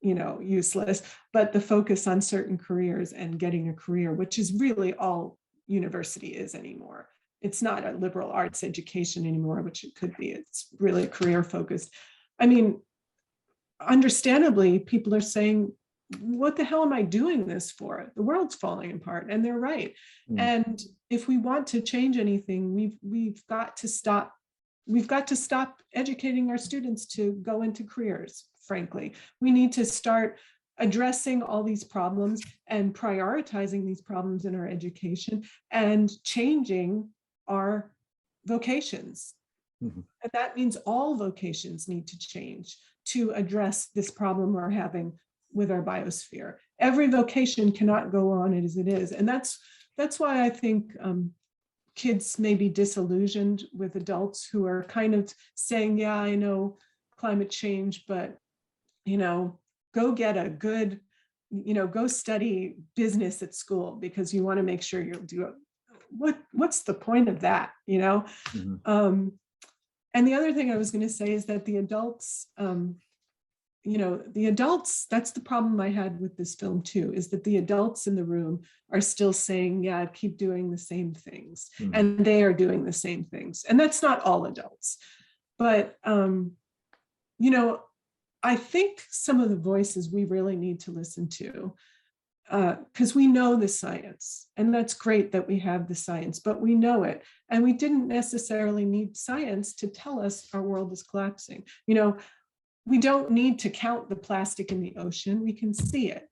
useless, but the focus on certain careers and getting a career, which is really all university is anymore. It's not a liberal arts education anymore, which it could be. It's really career focused. I mean, understandably, people are saying, what the hell am I doing this for? The world's falling apart, and they're right. And if we want to change anything, we've got to stop. We've got to stop educating our students to go into careers, frankly. We need to start addressing all these problems and prioritizing these problems in our education and changing our vocations. And that means all vocations need to change to address this problem we're having with our biosphere. Every vocation cannot go on as it is. And that's why I think kids may be disillusioned with adults who are kind of saying, yeah, I know climate change, but, go get a good, go study business at school because you want to make sure you'll do it. What's the point of that, And the other thing I was going to say is that the adults, that's the problem I had with this film too, is that the adults in the room are still saying, yeah, keep doing the same things. And they are doing the same things. And that's not all adults. But, I think some of the voices we really need to listen to, because we know the science, and that's great that we have the science, but we know it. And we didn't necessarily need science to tell us our world is collapsing. We don't need to count the plastic in the ocean. We can see it.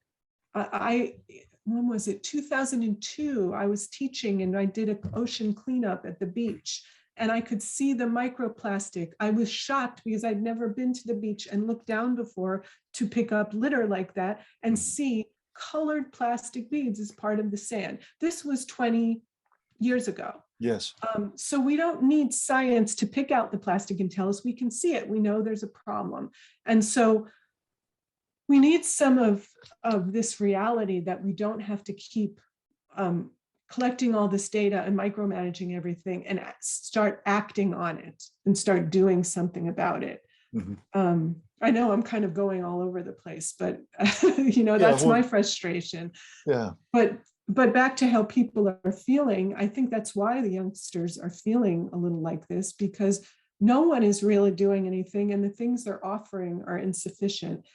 When was it? 2002, I was teaching and I did an ocean cleanup at the beach, and I could see the microplastic. I was shocked because I'd never been to the beach and looked down before to pick up litter like that and see colored plastic beads as part of the sand. This was 20 years ago. Yes. So we don't need science to pick out the plastic and tell us. We can see it. We know there's a problem. And so we need some of this reality that we don't have to keep collecting all this data and micromanaging everything, and start acting on it and start doing something about it. I know I'm kind of going all over the place, but that's my frustration. Yeah. But back to how people are feeling, I think that's why the youngsters are feeling a little like this, because no one is really doing anything, and the things they're offering are insufficient.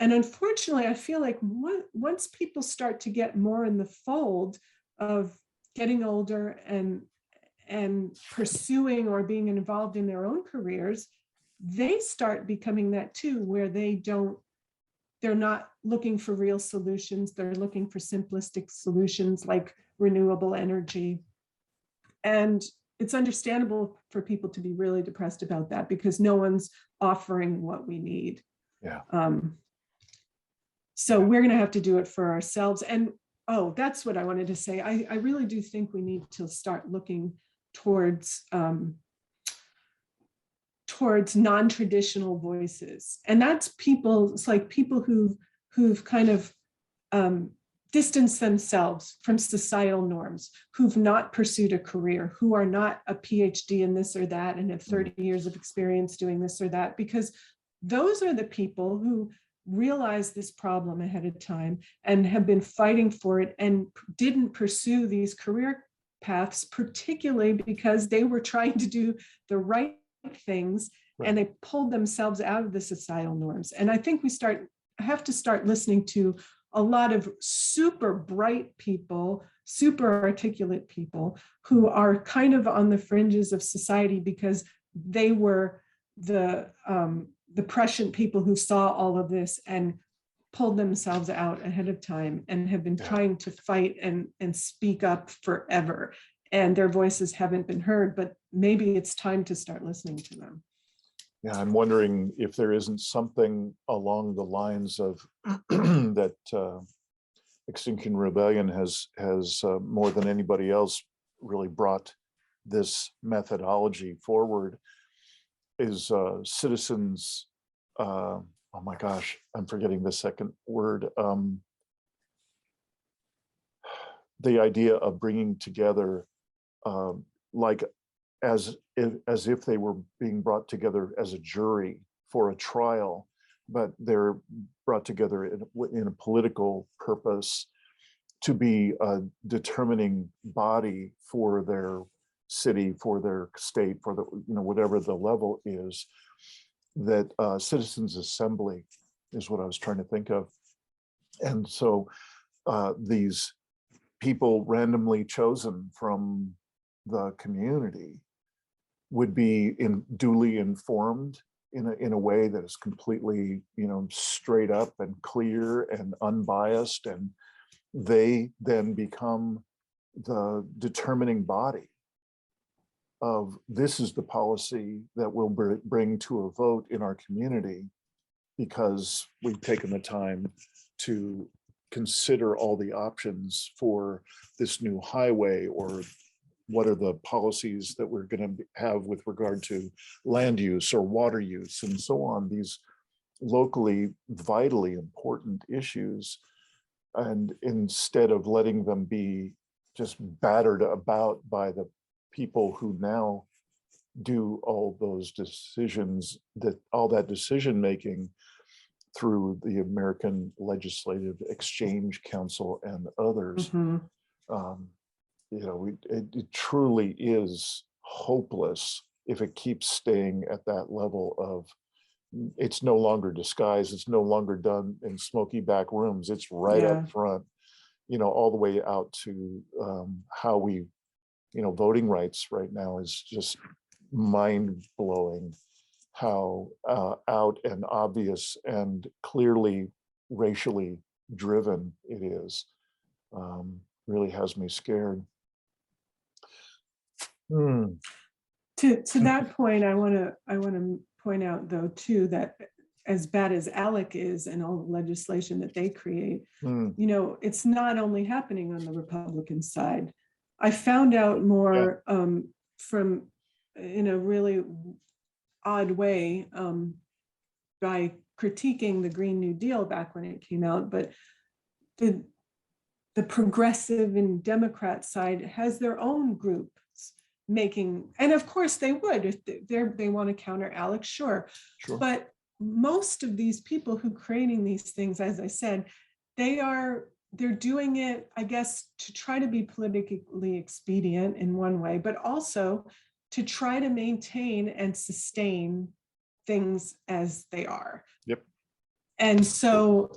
And unfortunately, I feel like once people start to get more in the fold of getting older and pursuing or being involved in their own careers, they start becoming that too, where they're not looking for real solutions. They're looking for simplistic solutions like renewable energy. And it's understandable for people to be really depressed about that, because no one's offering what we need. Yeah. So we're going to have to do it for ourselves. And that's what I wanted to say. I really do think we need to start looking towards non-traditional voices. And that's people, it's like people who've kind of distanced themselves from societal norms, who've not pursued a career, who are not a PhD in this or that and have 30 years of experience doing this or that, because those are the people who realized this problem ahead of time and have been fighting for it and didn't pursue these career paths, particularly because they were trying to do the right things, and they pulled themselves out of the societal norms. And I think we have to start listening to a lot of super bright people, super articulate people who are kind of on the fringes of society because they were the prescient people who saw all of this and pulled themselves out ahead of time and have been trying to fight and speak up forever. And their voices haven't been heard, but maybe it's time to start listening to them. Yeah, I'm wondering if there isn't something along the lines of that Extinction Rebellion has more than anybody else really brought this methodology forward, is citizens, oh my gosh, I'm forgetting the second word, the idea of bringing together like as if they were being brought together as a jury for a trial, but they're brought together in a political purpose to be a determining body for their city, for their state, for the, whatever the level is. That citizens assembly is what I was trying to think of. And so these people randomly chosen from the community would be duly informed in a way that is completely, straight up and clear and unbiased, and they then become the determining body of this is the policy that we'll bring to a vote in our community, because we've taken the time to consider all the options for this new highway, or what are the policies that we're going to have with regard to land use or water use and so on, these locally vitally important issues. And instead of letting them be just battered about by the people who now do all those decisions, all that decision making through the American Legislative Exchange Council and others. It truly is hopeless if it keeps staying at that level of, it's no longer disguised, it's no longer done in smoky back rooms, it's right up front, all the way out to how we, voting rights right now is just mind-blowing, how out and obvious and clearly racially driven it is. Really has me scared. To that point, I want to point out though too that as bad as ALEC is and all the legislation that they create, it's not only happening on the Republican side. I found out more from, in a really odd way, by critiquing the Green New Deal back when it came out, but the progressive and Democrat side has their own groups making, and of course they would if they want to counter Alex, sure. But most of these people who creating these things, as I said, they're doing it, I guess, to try to be politically expedient in one way, but also to try to maintain and sustain things as they are. Yep. And so,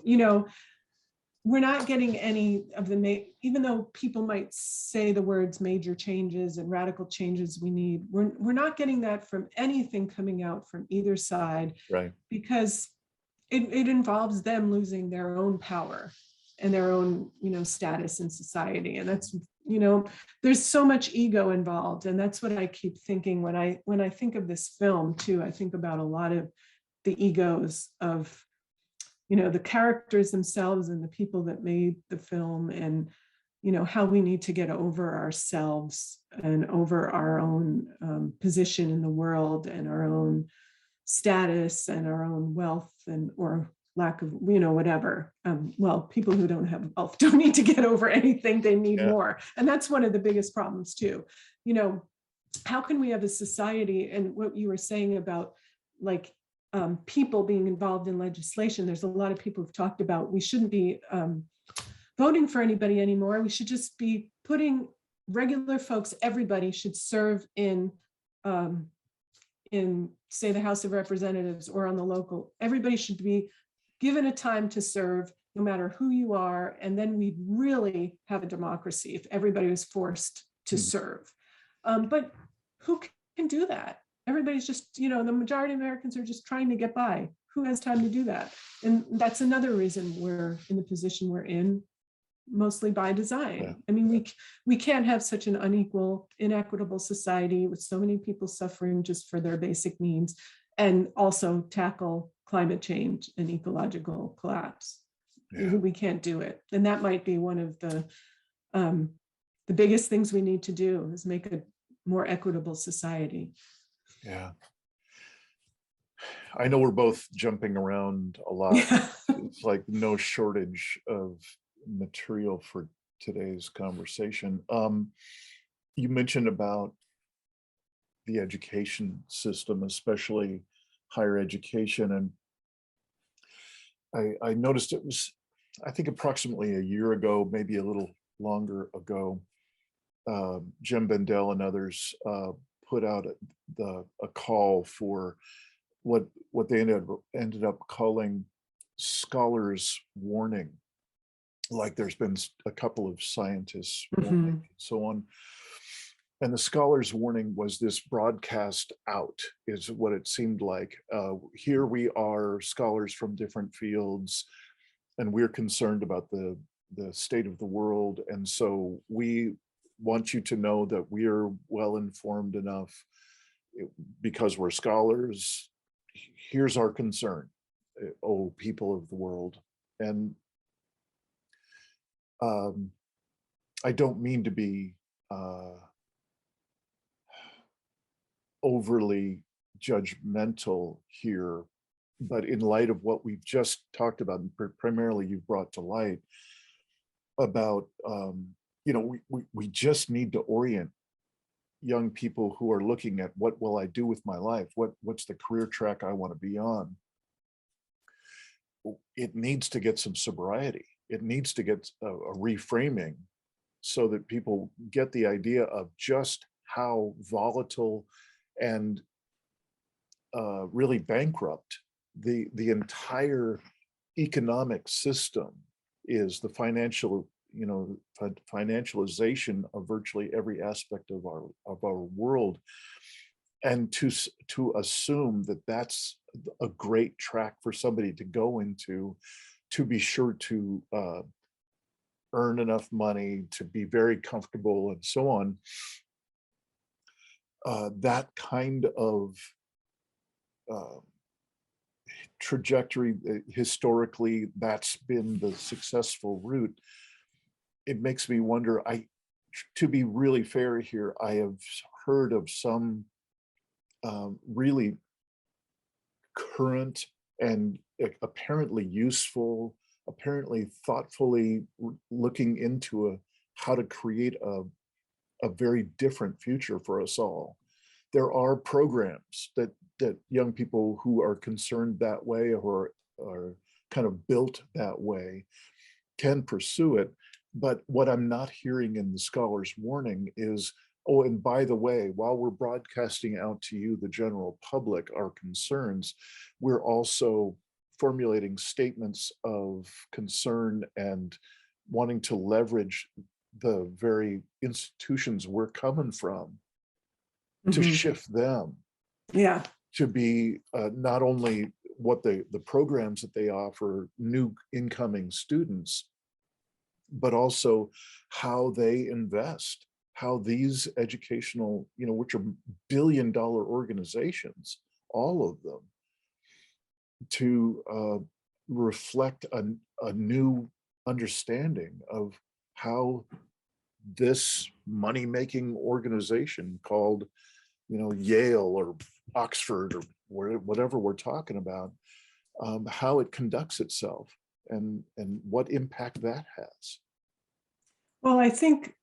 we're not getting any of the, even though people might say the words major changes and radical changes we need, we're not getting that from anything coming out from either side, right? Because it involves them losing their own power and their own, status in society. And that's, there's so much ego involved. And that's what I keep thinking when I think of this film too. I think about a lot of the egos of, the characters themselves and the people that made the film, and, how we need to get over ourselves and over our own position in the world and our own status and our own wealth and, or lack of, whatever. Well, people who don't have wealth don't need to get over anything, they need more. And that's one of the biggest problems too. How can we have a society, and what you were saying about like, people being involved in legislation, there's a lot of people who've talked about we shouldn't be voting for anybody anymore. We should just be putting regular folks, everybody should serve in say the House of Representatives or on the local, everybody should be given a time to serve no matter who you are. And then we'd really have a democracy if everybody was forced to serve. But who can do that? Everybody's just, the majority of Americans are just trying to get by. Who has time to do that? And that's another reason we're in the position we're in, mostly by design. I mean, we can't have such an unequal, inequitable society with so many people suffering just for their basic needs, and also tackle climate change and ecological collapse. We can't do it. And that might be one of the biggest things we need to do, is make a more equitable society. Yeah. I know we're both jumping around a lot. It's like no shortage of material for today's conversation. You mentioned about the education system, especially higher education. And I noticed it was, I think approximately a year ago, maybe a little longer ago, Jim Bendel and others put out a call for what they ended up calling scholars warning, like there's been a couple of scientists warning Mhm. and so on. And the scholars warning was this broadcast out, is what it seemed like. Here we are, scholars from different fields, and we're concerned about the state of the world. And so we want you to know that we're well informed enough because we're scholars. Here's our concern, oh, people of the world. And I don't mean to be overly judgmental here, but in light of what we've just talked about, and primarily you've brought to light about, we just need to orient young people who are looking at what will I do with my life? What's the career track I want to be on? It needs to get some sobriety. It needs to get a reframing so that people get the idea of just how volatile and really bankrupt the entire economic system is, the financialization of virtually every aspect of our world, and to assume that that's a great track for somebody to go into, to be sure to earn enough money, to be very comfortable and so on. That kind of trajectory, historically, that's been the successful route. It makes me wonder, to be really fair here, I have heard of some really current and apparently useful, apparently thoughtfully looking into how to create a very different future for us all. There are programs that young people who are concerned that way or are kind of built that way can pursue it. But what I'm not hearing in the scholars warning is, oh, and by the way, while we're broadcasting out to you, the general public, our concerns, we're also formulating statements of concern and wanting to leverage the very institutions we're coming from to Mhm. shift them Yeah. to be not only what the programs that they offer new incoming students, but also how they invest, how these educational, which are billion-dollar organizations, all of them, to reflect a new understanding of how this money-making organization called, Yale or Oxford or whatever we're talking about, how it conducts itself and what impact that has. Well, I think,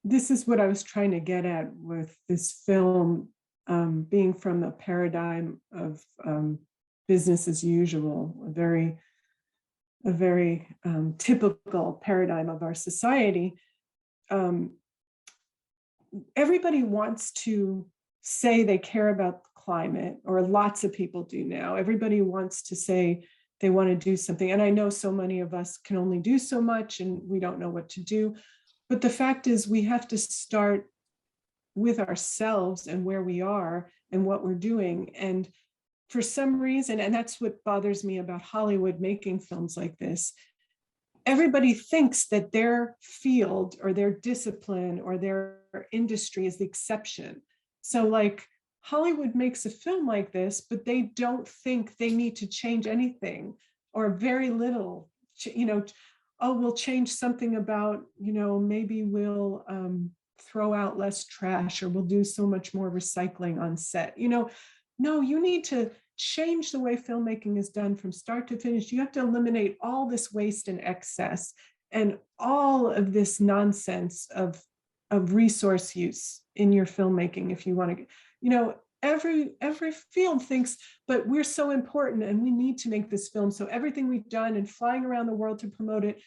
this is what I was trying to get at with this film, being from a paradigm of business as usual, a very typical paradigm of our society. Um, Everybody wants to say they care about the climate, or lots of people do now. Everybody wants to say they want to do something. And I know so many of us can only do so much and we don't know what to do. But the fact is, we have to start with ourselves and where we are and what we're doing. And for some reason, and that's what bothers me about Hollywood making films like this, everybody thinks that their field or their discipline or their industry is the exception. So like Hollywood makes a film like this, but they don't think they need to change anything or very little, oh, we'll change something about, maybe we'll throw out less trash, or we'll do so much more recycling on set. No, you need to change the way filmmaking is done from start to finish. You have to eliminate all this waste and excess and all of this nonsense of resource use in your filmmaking. If you want to, every field thinks, but we're so important and we need to make this film. So everything we've done and flying around the world to promote it,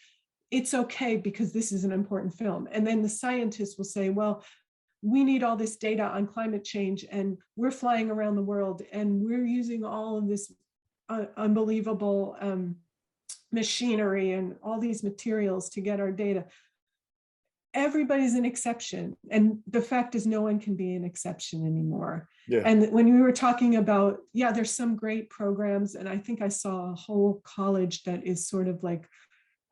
it's okay because this is an important film. And then the scientists will say, well, we need all this data on climate change and we're flying around the world and we're using all of this unbelievable machinery and all these materials to get our data. Everybody's an exception. And the fact is no one can be an exception anymore. Yeah. And when we were talking about, yeah, there's some great programs. And I think I saw a whole college that is sort of like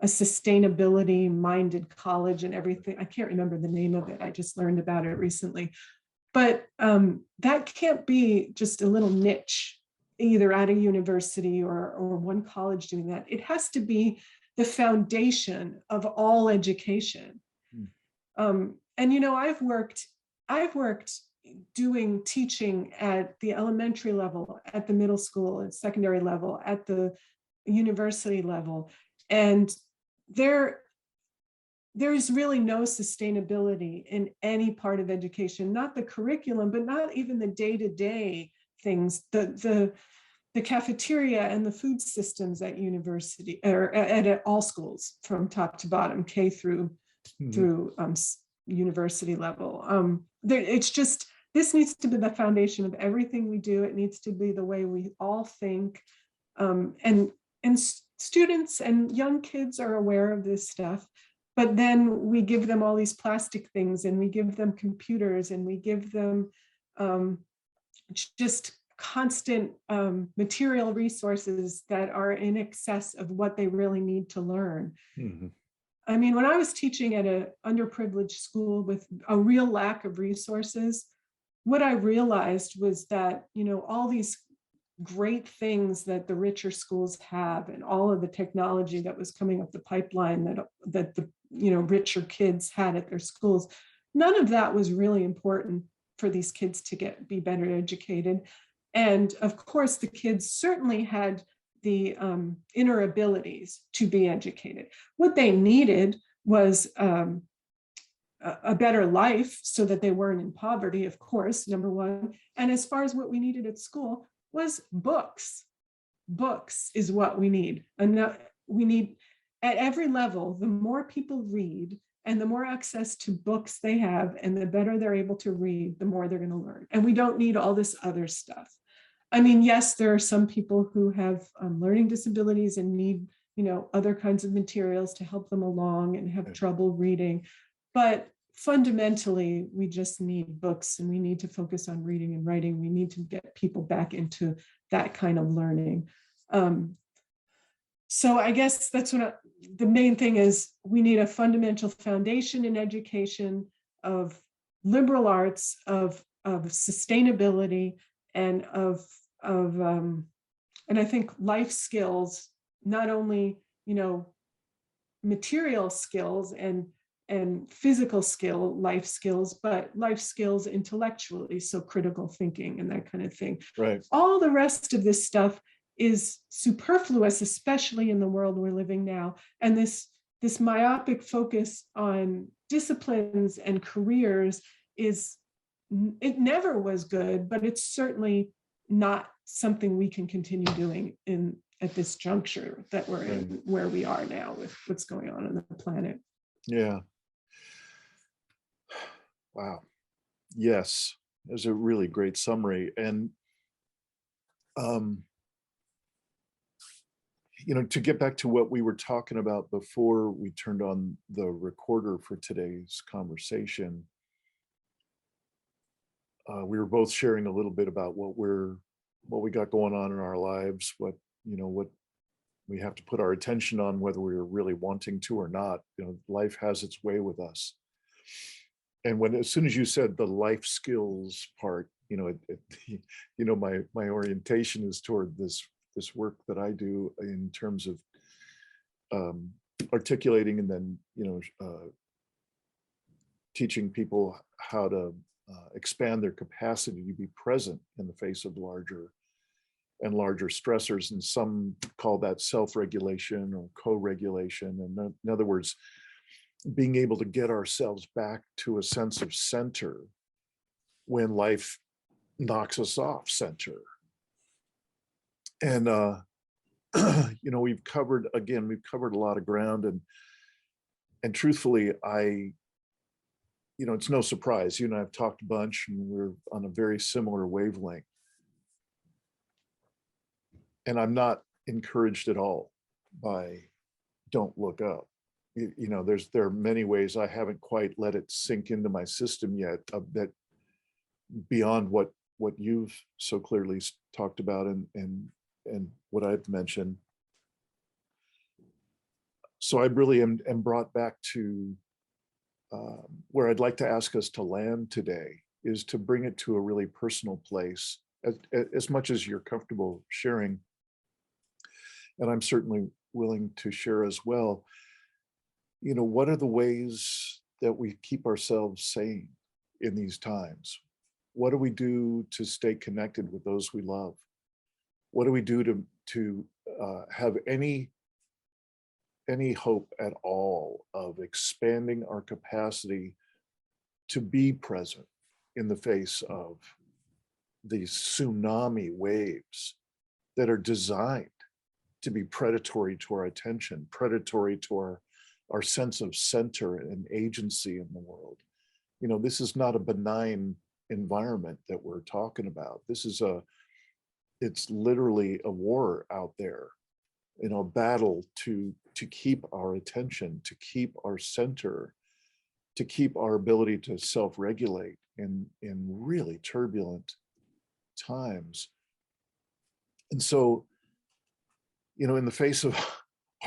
a sustainability minded college and everything. I can't remember the name of it. I just learned about it recently. But that can't be just a little niche, either at a university or one college doing that. It has to be the foundation of all education. And, you know, I've worked doing teaching at the elementary level, at the middle school and secondary level, at the university level. And there's really no sustainability in any part of education, not the curriculum, but not even the day-to-day things, the cafeteria and the food systems at university or at all schools from top to bottom, K through university level. It's just, this needs to be the foundation of everything we do. It needs to be the way we all think. And students and young kids are aware of this stuff, but then we give them all these plastic things and we give them computers and we give them just constant material resources that are in excess of what they really need to learn. I mean, when I was teaching at an underprivileged school with a real lack of resources, what I realized was that, you know, all these great things that the richer schools have and all of the technology that was coming up the pipeline that the, you know, richer kids had at their schools, none of that was really important for these kids to be better educated. And of course, the kids certainly had the inner abilities to be educated. What they needed was a better life so that they weren't in poverty, of course, number one. And as far as what we needed at school was books. Books is what we need. And we need, at every level, the more people read and the more access to books they have and the better they're able to read, the more they're going to learn. And we don't need all this other stuff. I mean, yes, there are some people who have learning disabilities and need, you know, other kinds of materials to help them along and have trouble reading. But fundamentally, we just need books and we need to focus on reading and writing. We need to get people back into that kind of learning. So I guess that's what the main thing is. We need a fundamental foundation in education of liberal arts, of sustainability, and and I think life skills, not only, you know, material skills and physical life skills, but life skills intellectually, so critical thinking and that kind of thing. Right. All the rest of this stuff is superfluous, especially in the world we're living now. And this myopic focus on disciplines and careers it never was good, but it's certainly not something we can continue doing at this juncture that we're in, where we are now with what's going on the planet. Yeah. Wow. Yes, it was a really great summary. And you know, to get back to what we were talking about before we turned on the recorder for today's conversation, we were both sharing a little bit about what we got going on in our lives, what we have to put our attention on, whether we're really wanting to or not. You know, life has its way with us. And as soon as you said the life skills part, you know, my orientation is toward this work that I do in terms of articulating and then, you know, teaching people how to expand their capacity to be present in the face of larger stressors. And some call that self-regulation or co-regulation. And in other words, being able to get ourselves back to a sense of center when life knocks us off center. And we've covered a lot of ground, and truthfully, it's no surprise. You and I have talked a bunch, and we're on a very similar wavelength. And I'm not encouraged at all by don't look up. There are many ways I haven't quite let it sink into my system yet, that beyond what you've so clearly talked about and what I've mentioned. So I really am brought back to where I'd like to ask us to land today, is to bring it to a really personal place, as much as you're comfortable sharing. And I'm certainly willing to share as well. What are the ways that we keep ourselves sane in these times? What do we do to stay connected with those we love? What do we do to have any hope at all of expanding our capacity to be present in the face of these tsunami waves that are designed to be predatory to our attention, predatory to our sense of center and agency in the world? This is not a benign environment that we're talking about. It's literally a war out there, a battle to keep our attention, to keep our center, to keep our ability to self-regulate in really turbulent times. And so, in the face of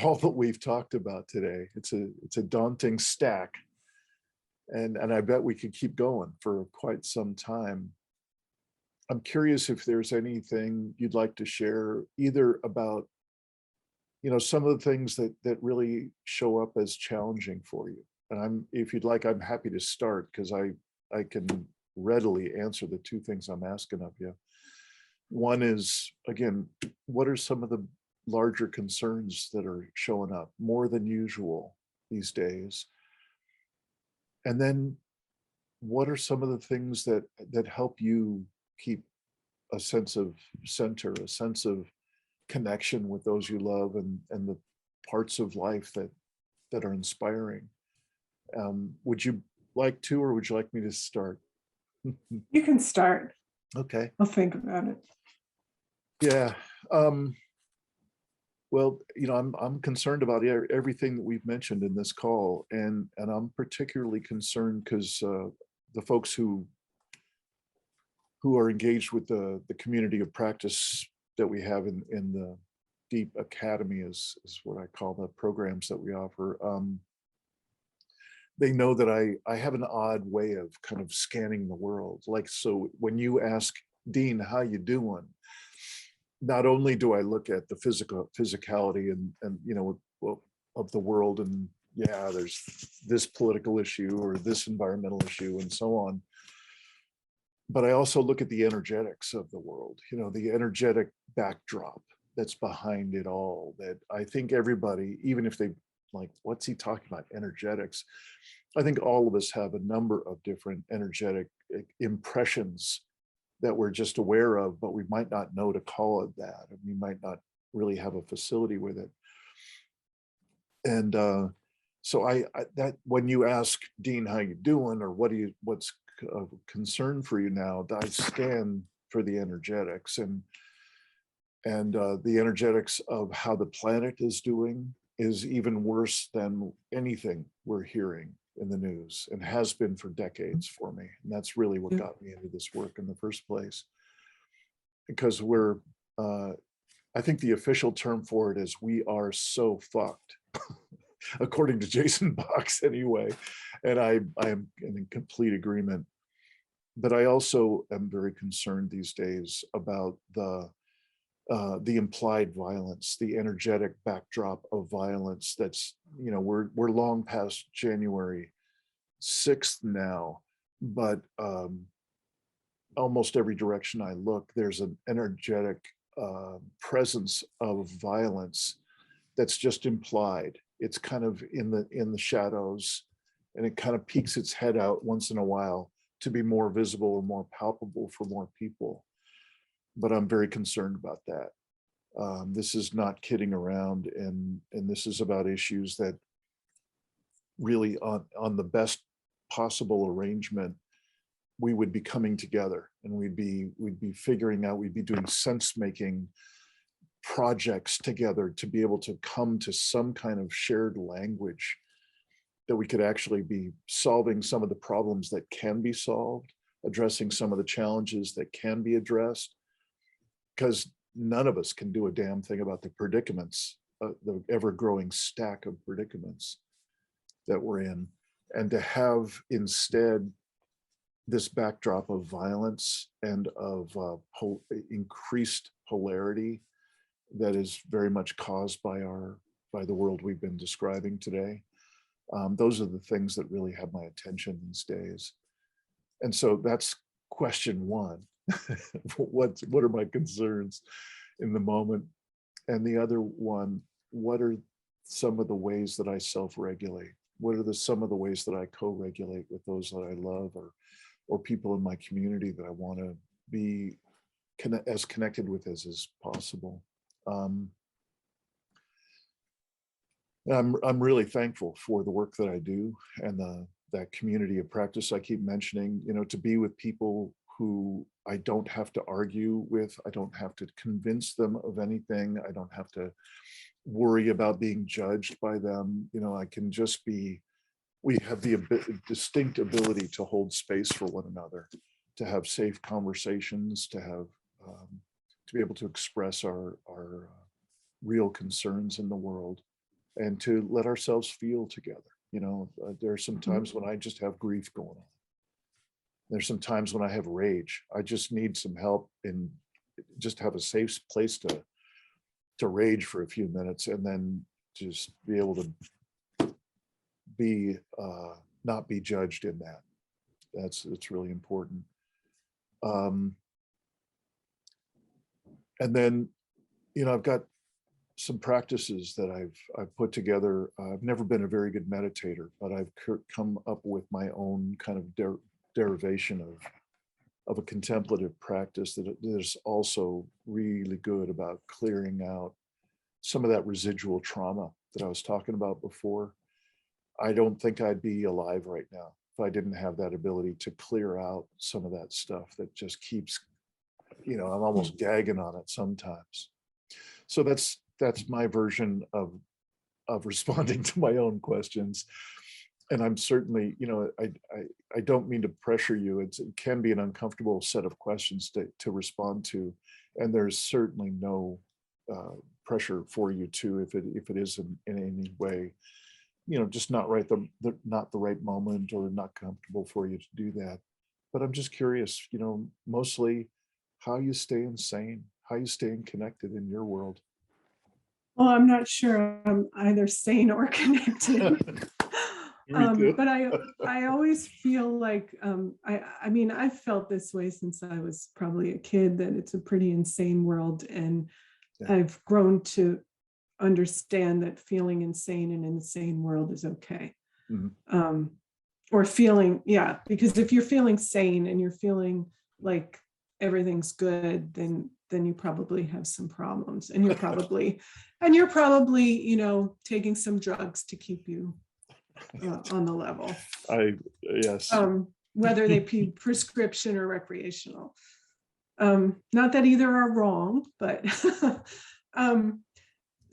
all that we've talked about today, it's a daunting stack. And I bet we could keep going for quite some time. I'm curious if there's anything you'd like to share, either about, some of the things that really show up as challenging for you. And if you'd like, I'm happy to start, because I can readily answer the two things I'm asking of you. One is, again, what are some of the larger concerns that are showing up more than usual these days? And then what are some of the things that help you keep a sense of center, a sense of connection with those you love, and the parts of life that are inspiring? Would you like to, or would you like me to start? You can start. Okay. I'll think about it. Yeah. Well, I'm concerned about everything that we've mentioned in this call, and I'm particularly concerned because the folks who are engaged with the community of practice that we have in the Deep Academy is what I call the programs that we offer. They know that I have an odd way of kind of scanning the world. Like, so when you ask Dean, how you doing? Not only do I look at the physicality and of the world, and yeah, there's this political issue or this environmental issue and so on, but I also look at the energetics of the world, the energetic backdrop that's behind it all, that I think everybody, even if they like, what's he talking about, energetics? I think all of us have a number of different energetic impressions that we're just aware of, but we might not know to call it that, and we might not really have a facility with it. And so I that when you ask Dean, how you doing, or what's a concern for you now, I scan for the energetics, and the energetics of how the planet is doing is even worse than anything we're hearing in the news, and has been for decades for me. And that's really what got me into this work in the first place, because I think the official term for it is we are so fucked, according to Jason Box anyway. And I am in complete agreement. But I also am very concerned these days about the implied violence, the energetic backdrop of violence. That's, we're long past January 6th now, but almost every direction I look, there's an energetic presence of violence that's just implied. It's kind of in the shadows, and it kind of peeks its head out once in a while, to be more visible or more palpable for more people. But I'm very concerned about that. This is not kidding around, and this is about issues that really, on the best possible arrangement, we would be coming together, and we'd be figuring out, we'd be doing sense making projects together to be able to come to some kind of shared language that we could actually be solving some of the problems that can be solved, addressing some of the challenges that can be addressed, because none of us can do a damn thing about the predicaments, the ever-growing stack of predicaments that we're in. And to have instead this backdrop of violence and of increased polarity that is very much caused by the world we've been describing today. Those are the things that really have my attention these days. And so that's question one. What are my concerns in the moment? And the other one, what are some of the ways that I self-regulate? What are some of the ways that I co-regulate with those that I love, or people in my community that I want to be as connected with as possible? I'm really thankful for the work that I do and that community of practice I keep mentioning, to be with people who I don't have to argue with. I don't have to convince them of anything. I don't have to worry about being judged by them. I can just be, we have the distinct ability to hold space for one another, to have safe conversations, to have, to be able to express our real concerns in the world, and to let ourselves feel together. There are some times when I just have grief going on. There's some times when I have rage. I just need some help and just have a safe place to rage for a few minutes, and then just be able to be not be judged in that. It's really important. And then, I've got some practices that I've put together. I've never been a very good meditator, but I've come up with my own kind of derivation of a contemplative practice that is also really good about clearing out some of that residual trauma that I was talking about before. I don't think I'd be alive right now if I didn't have that ability to clear out some of that stuff that just keeps, I'm almost gagging on it sometimes. So that's my version of responding to my own questions. And I'm certainly, I don't mean to pressure you. It can be an uncomfortable set of questions to respond to. And there's certainly no pressure for you to, if it is in any way, just not not the right moment, or not comfortable for you to do that. But I'm just curious, mostly how you stay sane, how you staying connected in your world. Well, I'm not sure I'm either sane or connected. But I always feel like, I mean, I've felt this way since I was probably a kid, that it's a pretty insane world. And yeah, I've grown to understand that feeling insane in an insane world is okay. Mm-hmm. Or feeling, yeah, because if you're feeling sane and you're feeling like everything's good, then you probably have some problems, and you're probably taking some drugs to keep you on the level. Yes. Whether they be prescription or recreational. Not that either are wrong, but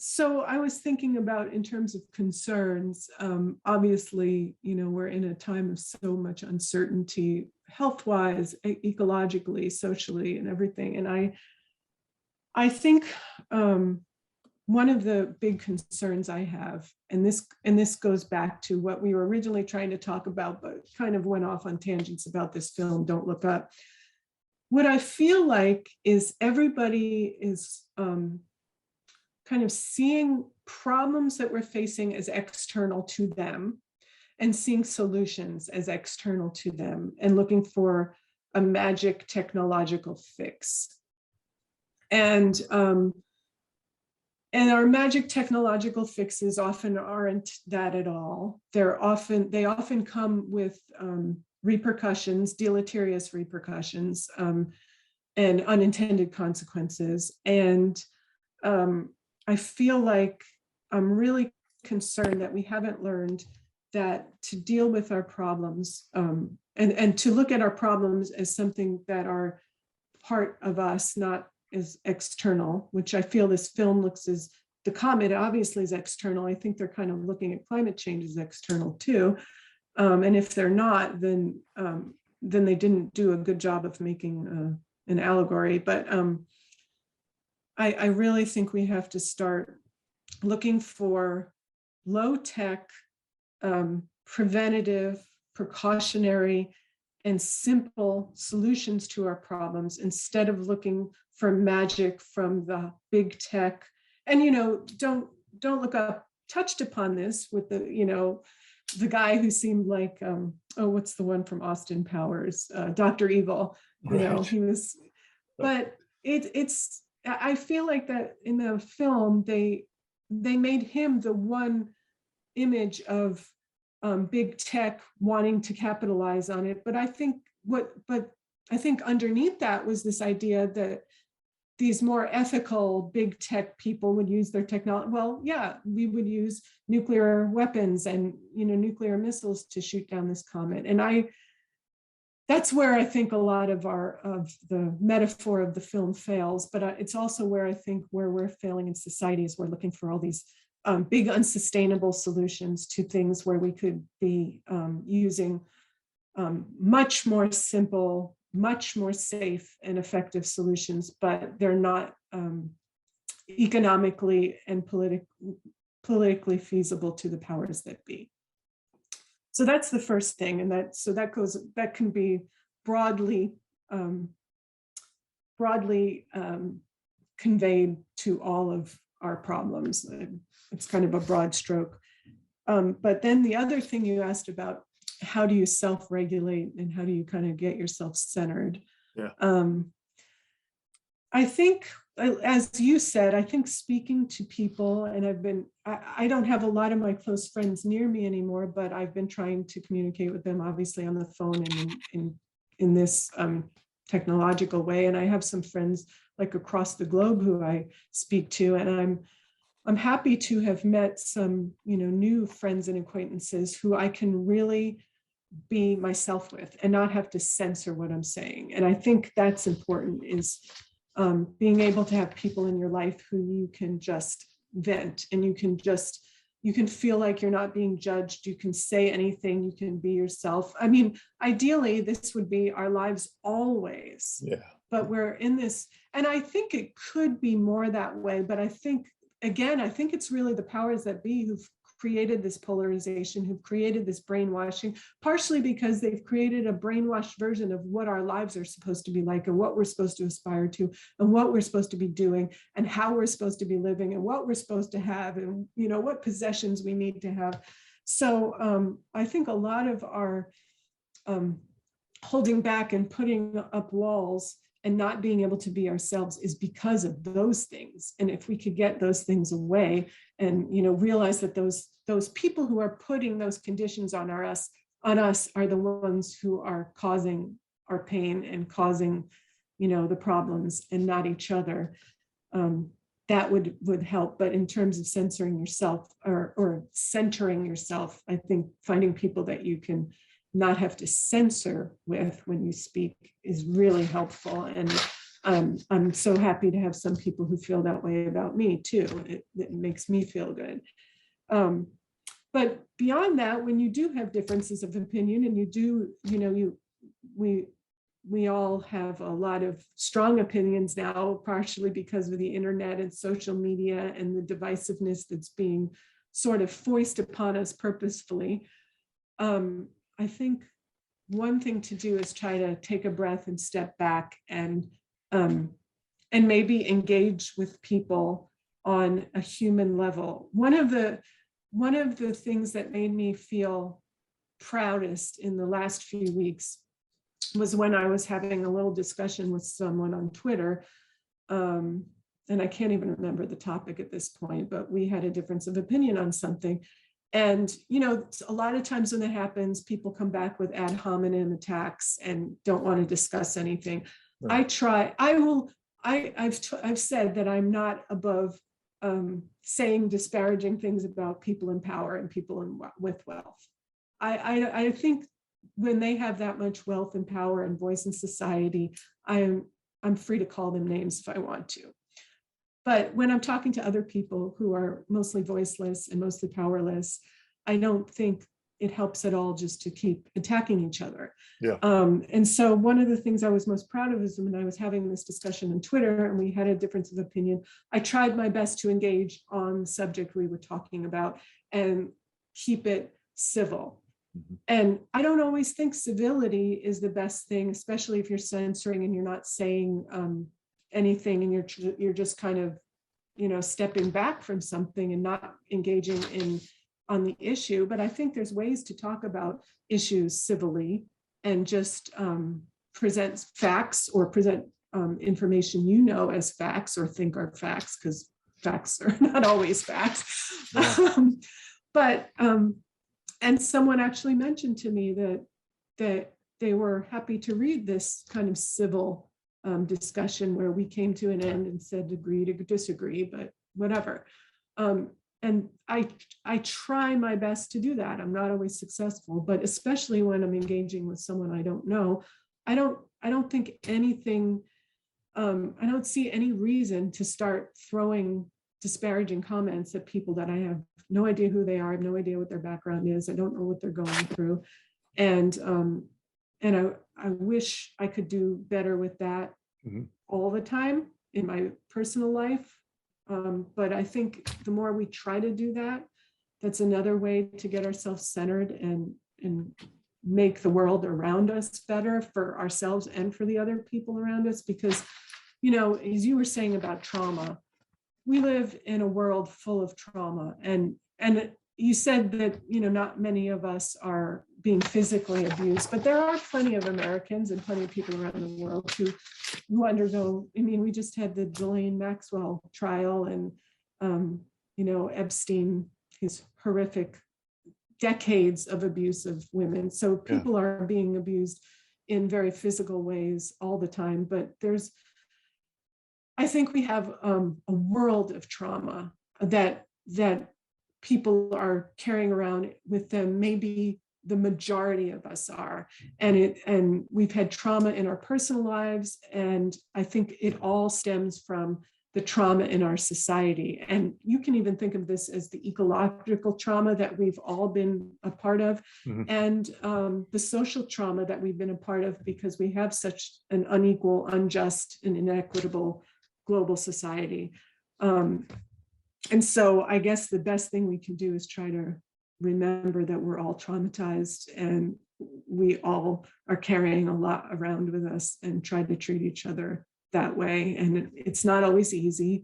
so I was thinking about, in terms of concerns, obviously, we're in a time of so much uncertainty, health-wise, ecologically, socially, and everything. And I think one of the big concerns I have, and this goes back to what we were originally trying to talk about, but kind of went off on tangents about this film, Don't Look Up. What I feel like is everybody is kind of seeing problems that we're facing as external to them, and seeing solutions as external to them, and looking for a magic technological fix. And our magic technological fixes often aren't that at all. They often come with repercussions, deleterious repercussions, and unintended consequences. And I feel like I'm really concerned that we haven't learned that to deal with our problems, and to look at our problems as something that are part of us, not as external, which I feel this film looks as, the comet obviously is external. I think they're kind of looking at climate change as external too. And if they're not, then they didn't do a good job of making an allegory. But I really think we have to start looking for low-tech, preventative, precautionary, and simple solutions to our problems instead of looking for magic from the big tech. And, don't look up, touched upon this with the guy who seemed like, what's the one from Austin Powers, Dr. Evil, Right. he was, but it's, I feel like that in the film, they made him the one image of big tech wanting to capitalize on it. But I think underneath that was this idea that these more ethical big tech people would use their technology. Well, yeah, we would use nuclear weapons and nuclear missiles to shoot down this comet. And that's where I think a lot of the metaphor of the film fails. But it's also where I think where we're failing in society is we're looking for all these big unsustainable solutions to things where we could be using much more simple, much more safe and effective solutions, but they're not economically and politically feasible to the powers that be. So that's the first thing, and that can be broadly conveyed to all of our problems. It's kind of a broad stroke. But then the other thing you asked about, how do you self-regulate and how do you kind of get yourself centered? Yeah. I think, as you said, I think speaking to people, and I don't have a lot of my close friends near me anymore, but I've been trying to communicate with them, obviously on the phone and in this technological way. And I have some friends like across the globe who I speak to, and I'm happy to have met some, new friends and acquaintances who I can really be myself with and not have to censor what I'm saying. And I think that's important, is being able to have people in your life who you can just vent, and you can feel like you're not being judged. You can say anything, you can be yourself. I mean, ideally, this would be our lives always. Yeah. But we're in this, and I think it could be more that way. But I think it's really the powers that be who've created this polarization, who've created this brainwashing, partially because they've created a brainwashed version of what our lives are supposed to be like, and what we're supposed to aspire to, and what we're supposed to be doing, and how we're supposed to be living, and what we're supposed to have, and what possessions we need to have. So I think a lot of our holding back and putting up walls and not being able to be ourselves is because of those things. And if we could get those things away and realize that those people who are putting those conditions on us are the ones who are causing our pain and causing the problems, and not each other, that would help. But in terms of censoring yourself or centering yourself, I think finding people that you can not have to censor with when you speak is really helpful. And I'm so happy to have some people who feel that way about me too. It makes me feel good. But beyond that, when you do have differences of opinion, and we all have a lot of strong opinions now, partially because of the internet and social media and the divisiveness that's being sort of foisted upon us purposefully. I think one thing to do is try to take a breath and step back and maybe engage with people on a human level. One of the things that made me feel proudest in the last few weeks was when I was having a little discussion with someone on Twitter, and I can't even remember the topic at this point, but we had a difference of opinion on something. And, you know, a lot of times when that happens, people come back with ad hominem attacks and don't want to discuss anything. Right. I've said that I'm not above saying disparaging things about people in power and people with wealth. I think when they have that much wealth and power and voice in society, I'm free to call them names if I want to. But when I'm talking to other people who are mostly voiceless and mostly powerless, I don't think it helps at all just to keep attacking each other. Yeah. And so one of the things I was most proud of is when I was having this discussion on Twitter and we had a difference of opinion, I tried my best to engage on the subject we were talking about and keep it civil. Mm-hmm. And I don't always think civility is the best thing, especially if you're censoring and you're not saying anything and you're just kind of, you know, stepping back from something and not engaging on the issue. But I think there's ways to talk about issues civilly and just present facts or present information, you know, as facts or think are facts, because facts are not always facts. Yeah. And someone actually mentioned to me that they were happy to read this kind of civil discussion where we came to an end and said agree to disagree, but whatever. And I try my best to do that. I'm not always successful, but especially when I'm engaging with someone I don't know, I don't think anything, I don't see any reason to start throwing disparaging comments at people that I have no idea who they are. I have no idea what their background is. I don't know what they're going through. And I wish I could do better with that all the time in my personal life. But I think the more we try to do that, that's another way to get ourselves centered and make the world around us better for ourselves and for the other people around us. Because, you know, as you were saying about trauma, we live in a world full of trauma. And you said that, you know, not many of us are being physically abused, but there are plenty of Americans and plenty of people around the world who undergo, I mean, we just had the Ghislaine Maxwell trial and, you know, Epstein, his horrific decades of abuse of women. So people are being abused in very physical ways all the time, but I think we have a world of trauma that people are carrying around with them. Maybe the majority of us are, and we've had trauma in our personal lives, and I think it all stems from the trauma in our society. And you can even think of this as the ecological trauma that we've all been a part of, and the social trauma that we've been a part of because we have such an unequal, unjust, and inequitable global society. And so I guess the best thing we can do is try to remember that we're all traumatized and we all are carrying a lot around with us, and try to treat each other that way. And it's not always easy,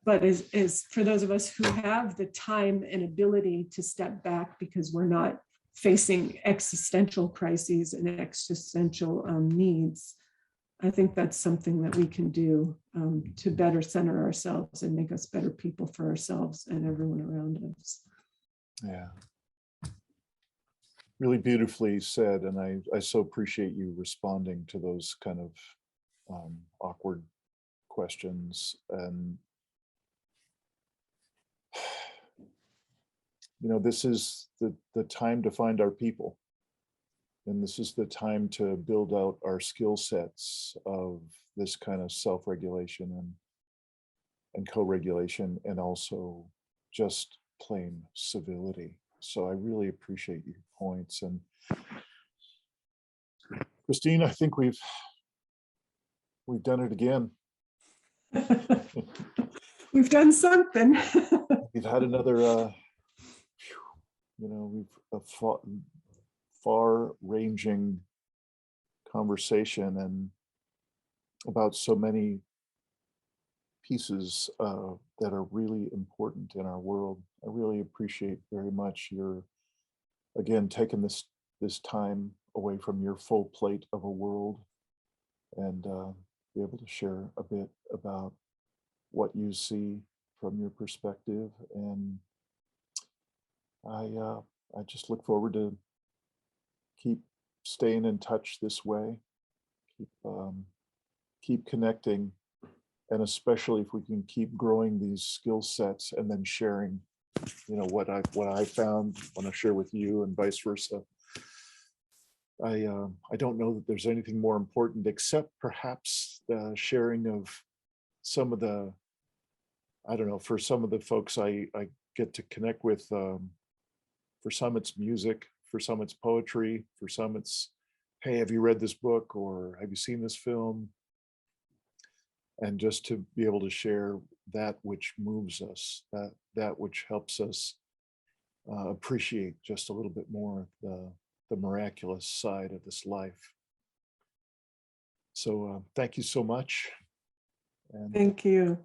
but as for those of us who have the time and ability to step back because we're not facing existential crises and existential needs, I think that's something that we can do to better center ourselves and make us better people for ourselves and everyone around us. Yeah. Really beautifully said. And I so appreciate you responding to those kind of awkward questions. And, you know, this is the time to find our people. And this is the time to build out our skill sets of this kind of self-regulation and co-regulation, and also just plain civility. So I really appreciate your points. And Kristine, I think we've done it again. We've done something. We've had another, you know, we've far-ranging conversation and about so many pieces that are really important in our world. I really appreciate very much your, again, taking this time away from your full plate of a world and be able to share a bit about what you see from your perspective. And I just look forward to keep staying in touch this way, keep keep connecting, and especially if we can keep growing these skill sets and then sharing, what I found, want to share with you, and vice versa. I don't know that there's anything more important except perhaps the sharing of some of the, I don't know, for some of the folks I get to connect with, for some it's music, for some it's poetry, for some it's, hey, have you read this book, or have you seen this film? And just to be able to share that which moves us, that which helps us appreciate just a little bit more the miraculous side of this life. So thank you so much. And Thank you.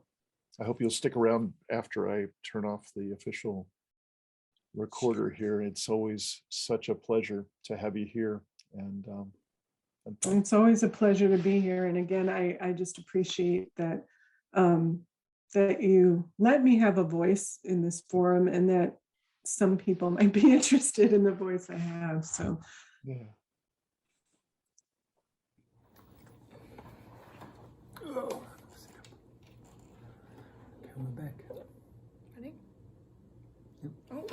I hope you'll stick around after I turn off the official recorder here. It's always such a pleasure to have you here. And it's always a pleasure to be here. And again, I just appreciate that that you let me have a voice in this forum, and that some people might be interested in the voice I have. So yeah. Oh. Coming back. Ready? Yep. Oh.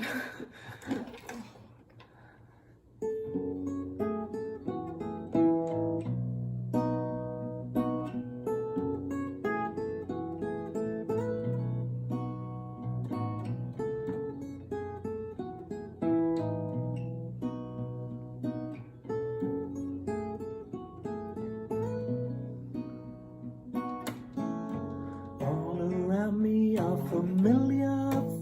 All around me are familiar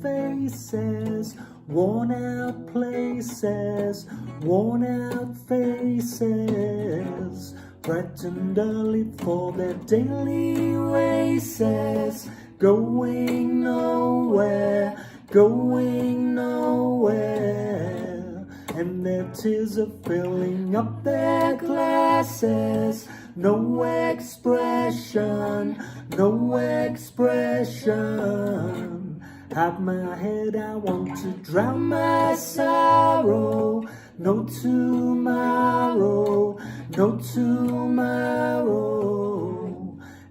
faces, worn out places, worn out faces, bright and early for their daily races, going nowhere, going nowhere, and their tears are filling up their glasses. No expression, no expression. Have my head, I want to drown my sorrow. No tomorrow, no tomorrow.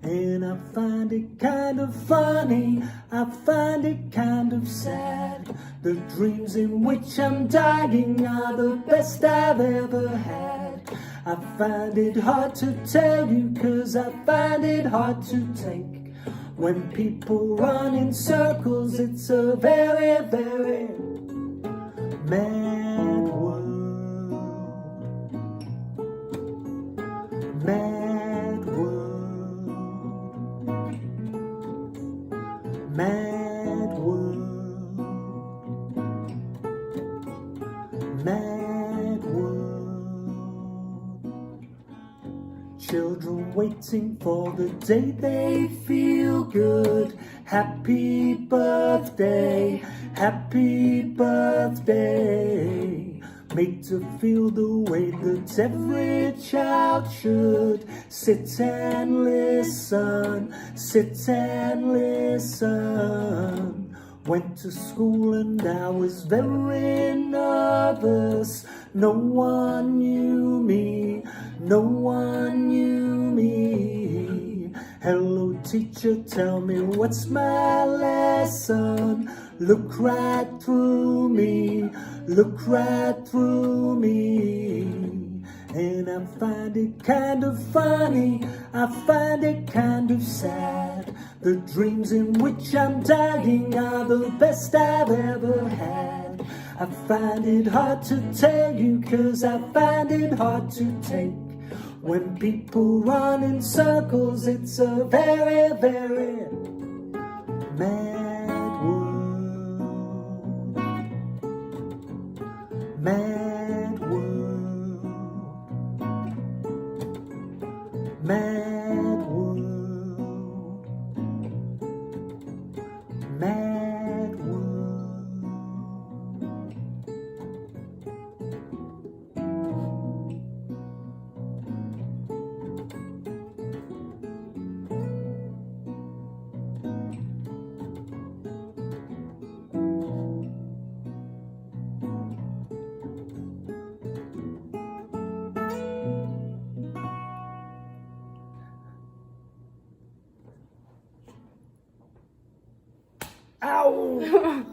And I find it kind of funny, I find it kind of sad. The dreams in which I'm dying are the best I've ever had. I find it hard to tell you, 'cause I find it hard to take. When people run in circles, it's a very, very mad world. Mad world. Mad world. Mad world. Children waiting for the day they feel good. Happy birthday, happy birthday. Made to feel the way that every child should. Sit and listen, sit and listen. Went to school and I was very nervous. No one knew me, no one knew me. Hello teacher, tell me what's my lesson. Look right through me, look right through me. And I find it kind of funny, I find it kind of sad. The dreams in which I'm dying are the best I've ever had. I find it hard to tell you, 'cause I find it hard to take. When people run in circles, it's a very, very mad world. Mad world. Mad world. Mad world. Ow!